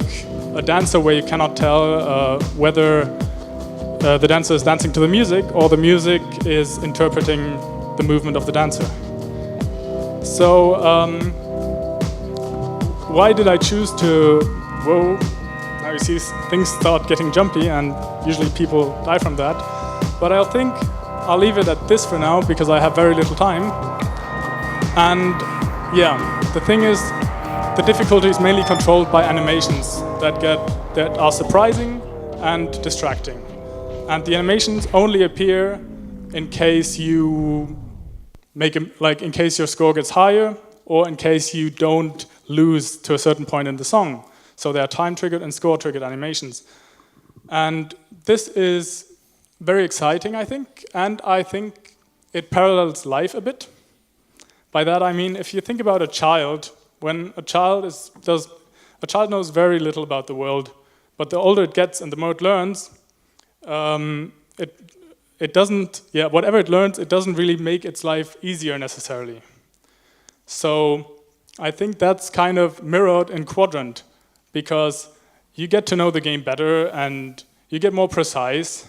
a dancer where you cannot tell whether the dancer is dancing to the music or the music is interpreting the movement of the dancer. So why did I choose to, whoa, now you see things start getting jumpy and usually people die from that. But I think I'll leave it at this for now because I have very little time. And yeah, the thing is, the difficulty is mainly controlled by animations that are surprising and distracting. And the animations only appear in case you in case your score gets higher or in case you don't lose to a certain point in the song. So there are time-triggered and score-triggered animations. And this is very exciting, I think, and I think it parallels life a bit. By that I mean, if you think about a child, when a child knows very little about the world, but the older it gets and the more it learns, it doesn't, whatever it learns, it doesn't really make its life easier necessarily. So I think that's kind of mirrored in Quadrant, because you get to know the game better and you get more precise,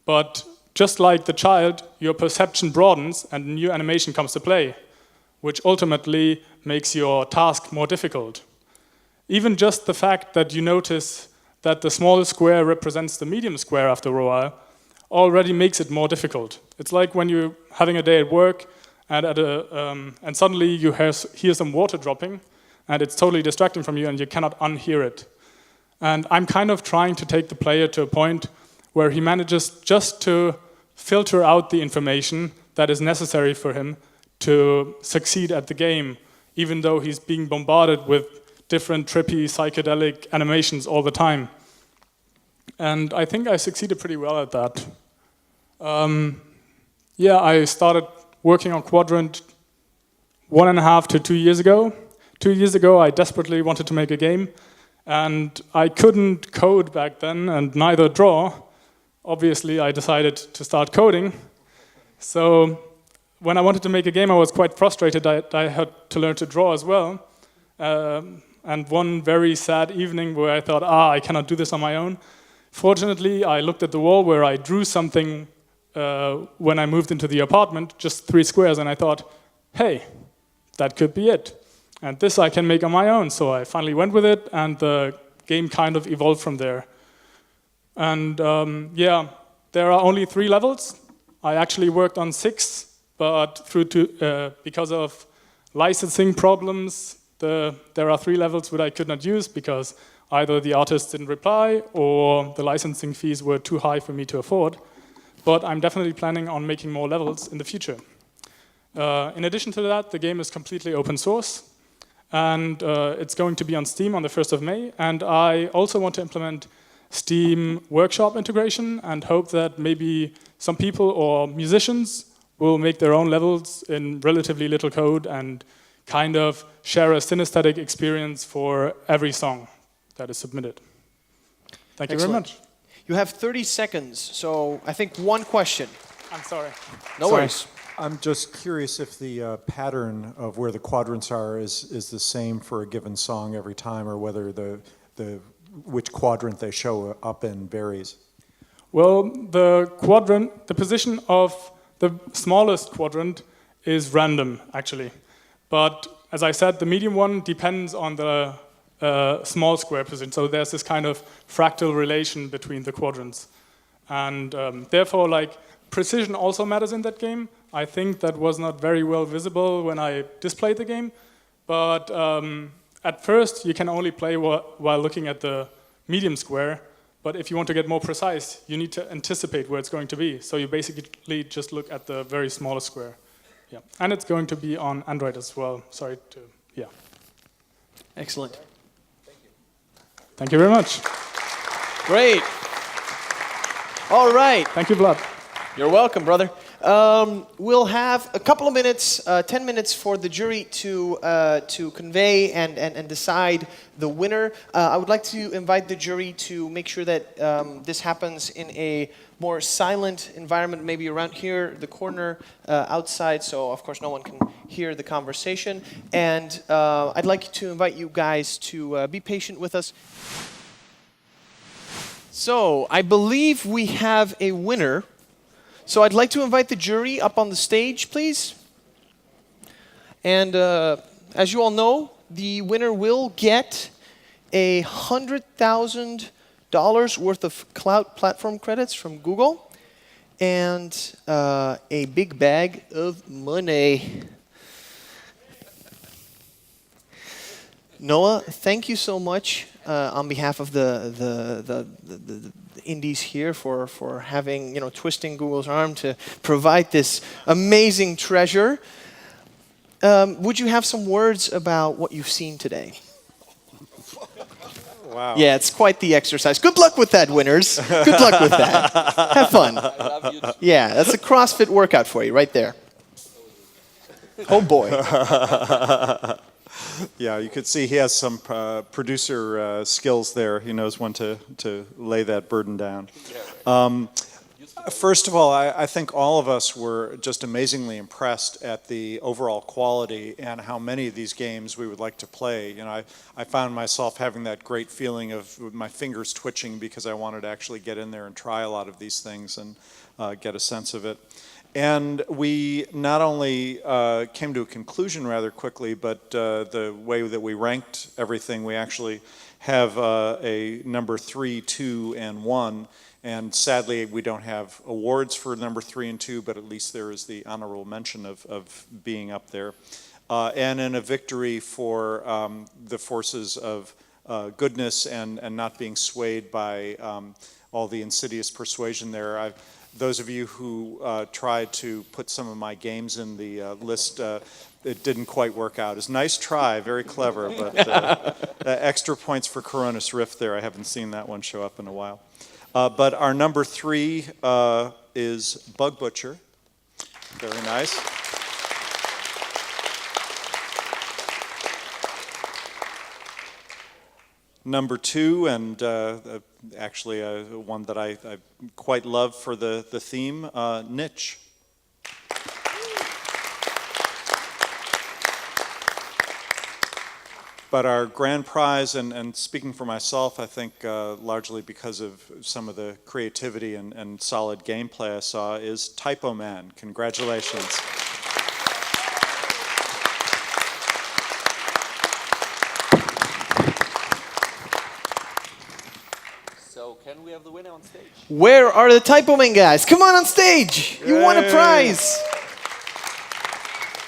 but just like the child, your perception broadens and a new animation comes to play, which ultimately makes your task more difficult. Even just the fact that you notice that the small square represents the medium square after a while already makes it more difficult. It's like when you're having a day at work and suddenly you hear some water dropping and it's totally distracting from you and you cannot unhear it. And I'm kind of trying to take the player to a point where he manages just to filter out the information that is necessary for him to succeed at the game, even though he's being bombarded with different trippy psychedelic animations all the time. And I think I succeeded pretty well at that. I started working on Quadrant 1.5 to 2 years ago. 2 years ago, I desperately wanted to make a game, and I couldn't code back then, and neither draw. Obviously, I decided to start coding. So when I wanted to make a game, I was quite frustrated that I had to learn to draw as well. And one very sad evening where I thought, I cannot do this on my own. Fortunately, I looked at the wall where I drew something when I moved into the apartment, just 3 squares, and I thought, hey, that could be it. And this I can make on my own. So I finally went with it, and the game kind of evolved from there. And yeah, there are only 3 levels. I actually worked on 6, but because of licensing problems, there are 3 levels that I could not use because either the artist didn't reply or the licensing fees were too high for me to afford. But I'm definitely planning on making more levels in the future. In addition to that, the game is completely open source, and it's going to be on Steam on the 1st of May. And I also want to implement Steam Workshop integration and hope that maybe some people or musicians will make their own levels in relatively little code and kind of share a synesthetic experience for every song that is submitted. Thank you very much. You have 30 seconds, so I think one question. I'm sorry. No worries. I'm just curious if the pattern of where the quadrants are is the same for a given song every time, or whether which quadrant they show up in varies. Well, the position of the smallest quadrant is random, actually. But as I said, the medium one depends on the small square position. So there's this kind of fractal relation between the quadrants. And therefore, like, precision also matters in that game. I think that was not very well visible when I displayed the game. But at first, you can only play while looking at the medium square. But if you want to get more precise, you need to anticipate where it's going to be. So you basically just look at the very smallest square. Yeah. And it's going to be on Android as well. Yeah. Excellent. Thank you very much. Great. All right. Thank you, Vlad. You're welcome, brother. We'll have a couple of minutes, 10 minutes for the jury to convey and decide the winner. I would like to invite the jury to make sure that this happens in a more silent environment, maybe around here, the corner, outside, so of course no one can hear the conversation. And I'd like to invite you guys to be patient with us. So, I believe we have a winner. So I'd like to invite the jury up on the stage, please. And as you all know, the winner will get $100,000 worth of cloud platform credits from Google and a big bag of money. Noah, thank you so much on behalf of the indies here for having, twisting Google's arm to provide this amazing treasure. Would you have some words about what you've seen today? Wow. Yeah, it's quite the exercise. Good luck with that, winners. Good luck with that. Have fun. Yeah, that's a CrossFit workout for you right there. Oh, boy. Yeah, you could see he has some producer skills there. He knows when to lay that burden down. First of all, I think all of us were just amazingly impressed at the overall quality and how many of these games we would like to play. I found myself having that great feeling of my fingers twitching because I wanted to actually get in there and try a lot of these things and get a sense of it. And we not only came to a conclusion rather quickly, but the way that we ranked everything, we actually have a number 3, 2, and 1. And sadly, we don't have awards for number 3 and 2, but at least there is the honorable mention of being up there. And in a victory for the forces of goodness and not being swayed by all the insidious persuasion there. Those of you who tried to put some of my games in the list, it didn't quite work out. It's a nice try, very clever, but extra points for Coronis Rift there. I haven't seen that one show up in a while. But our number 3 is Bug Butcher. Very nice. Number 2, and actually one that I quite love for the theme, Niche. But our grand prize, and speaking for myself, I think largely because of some of the creativity and solid gameplay I saw, is Typo Man. Congratulations. So can we have the winner on stage? Where are the Typo Man guys? Come on stage. You won a prize.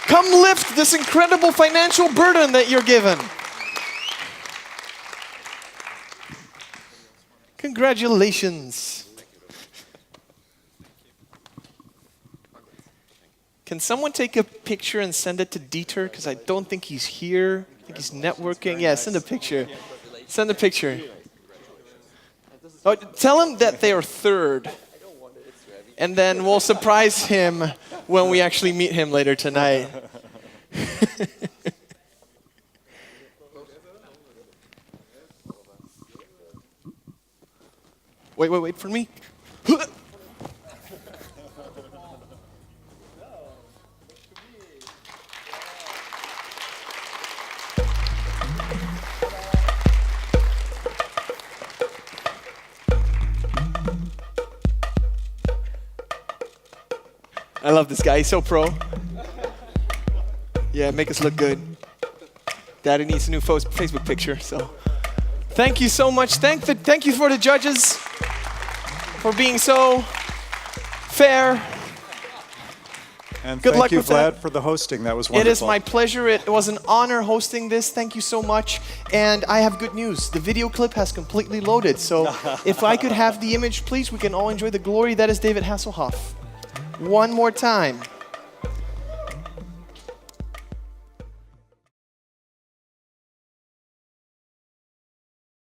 Come lift this incredible financial burden that you're given. Congratulations. Can someone take a picture and send it to Dieter? Because I don't think he's here. I think he's networking. Yeah, send a picture. Send a picture. Oh, tell him that they are third. And then we'll surprise him when we actually meet him later tonight. Wait for me. I love this guy. He's so pro. Yeah, make us look good. Daddy needs a new Facebook picture. So, thank you so much. Thank you for the judges for being so fair. And Good thank luck you, with Vlad, that. for the hosting. That was wonderful. It is my pleasure. It was an honor hosting this. Thank you so much. And I have good news. The video clip has completely loaded. So if I could have the image, please, we can all enjoy the glory that is David Hasselhoff. One more time.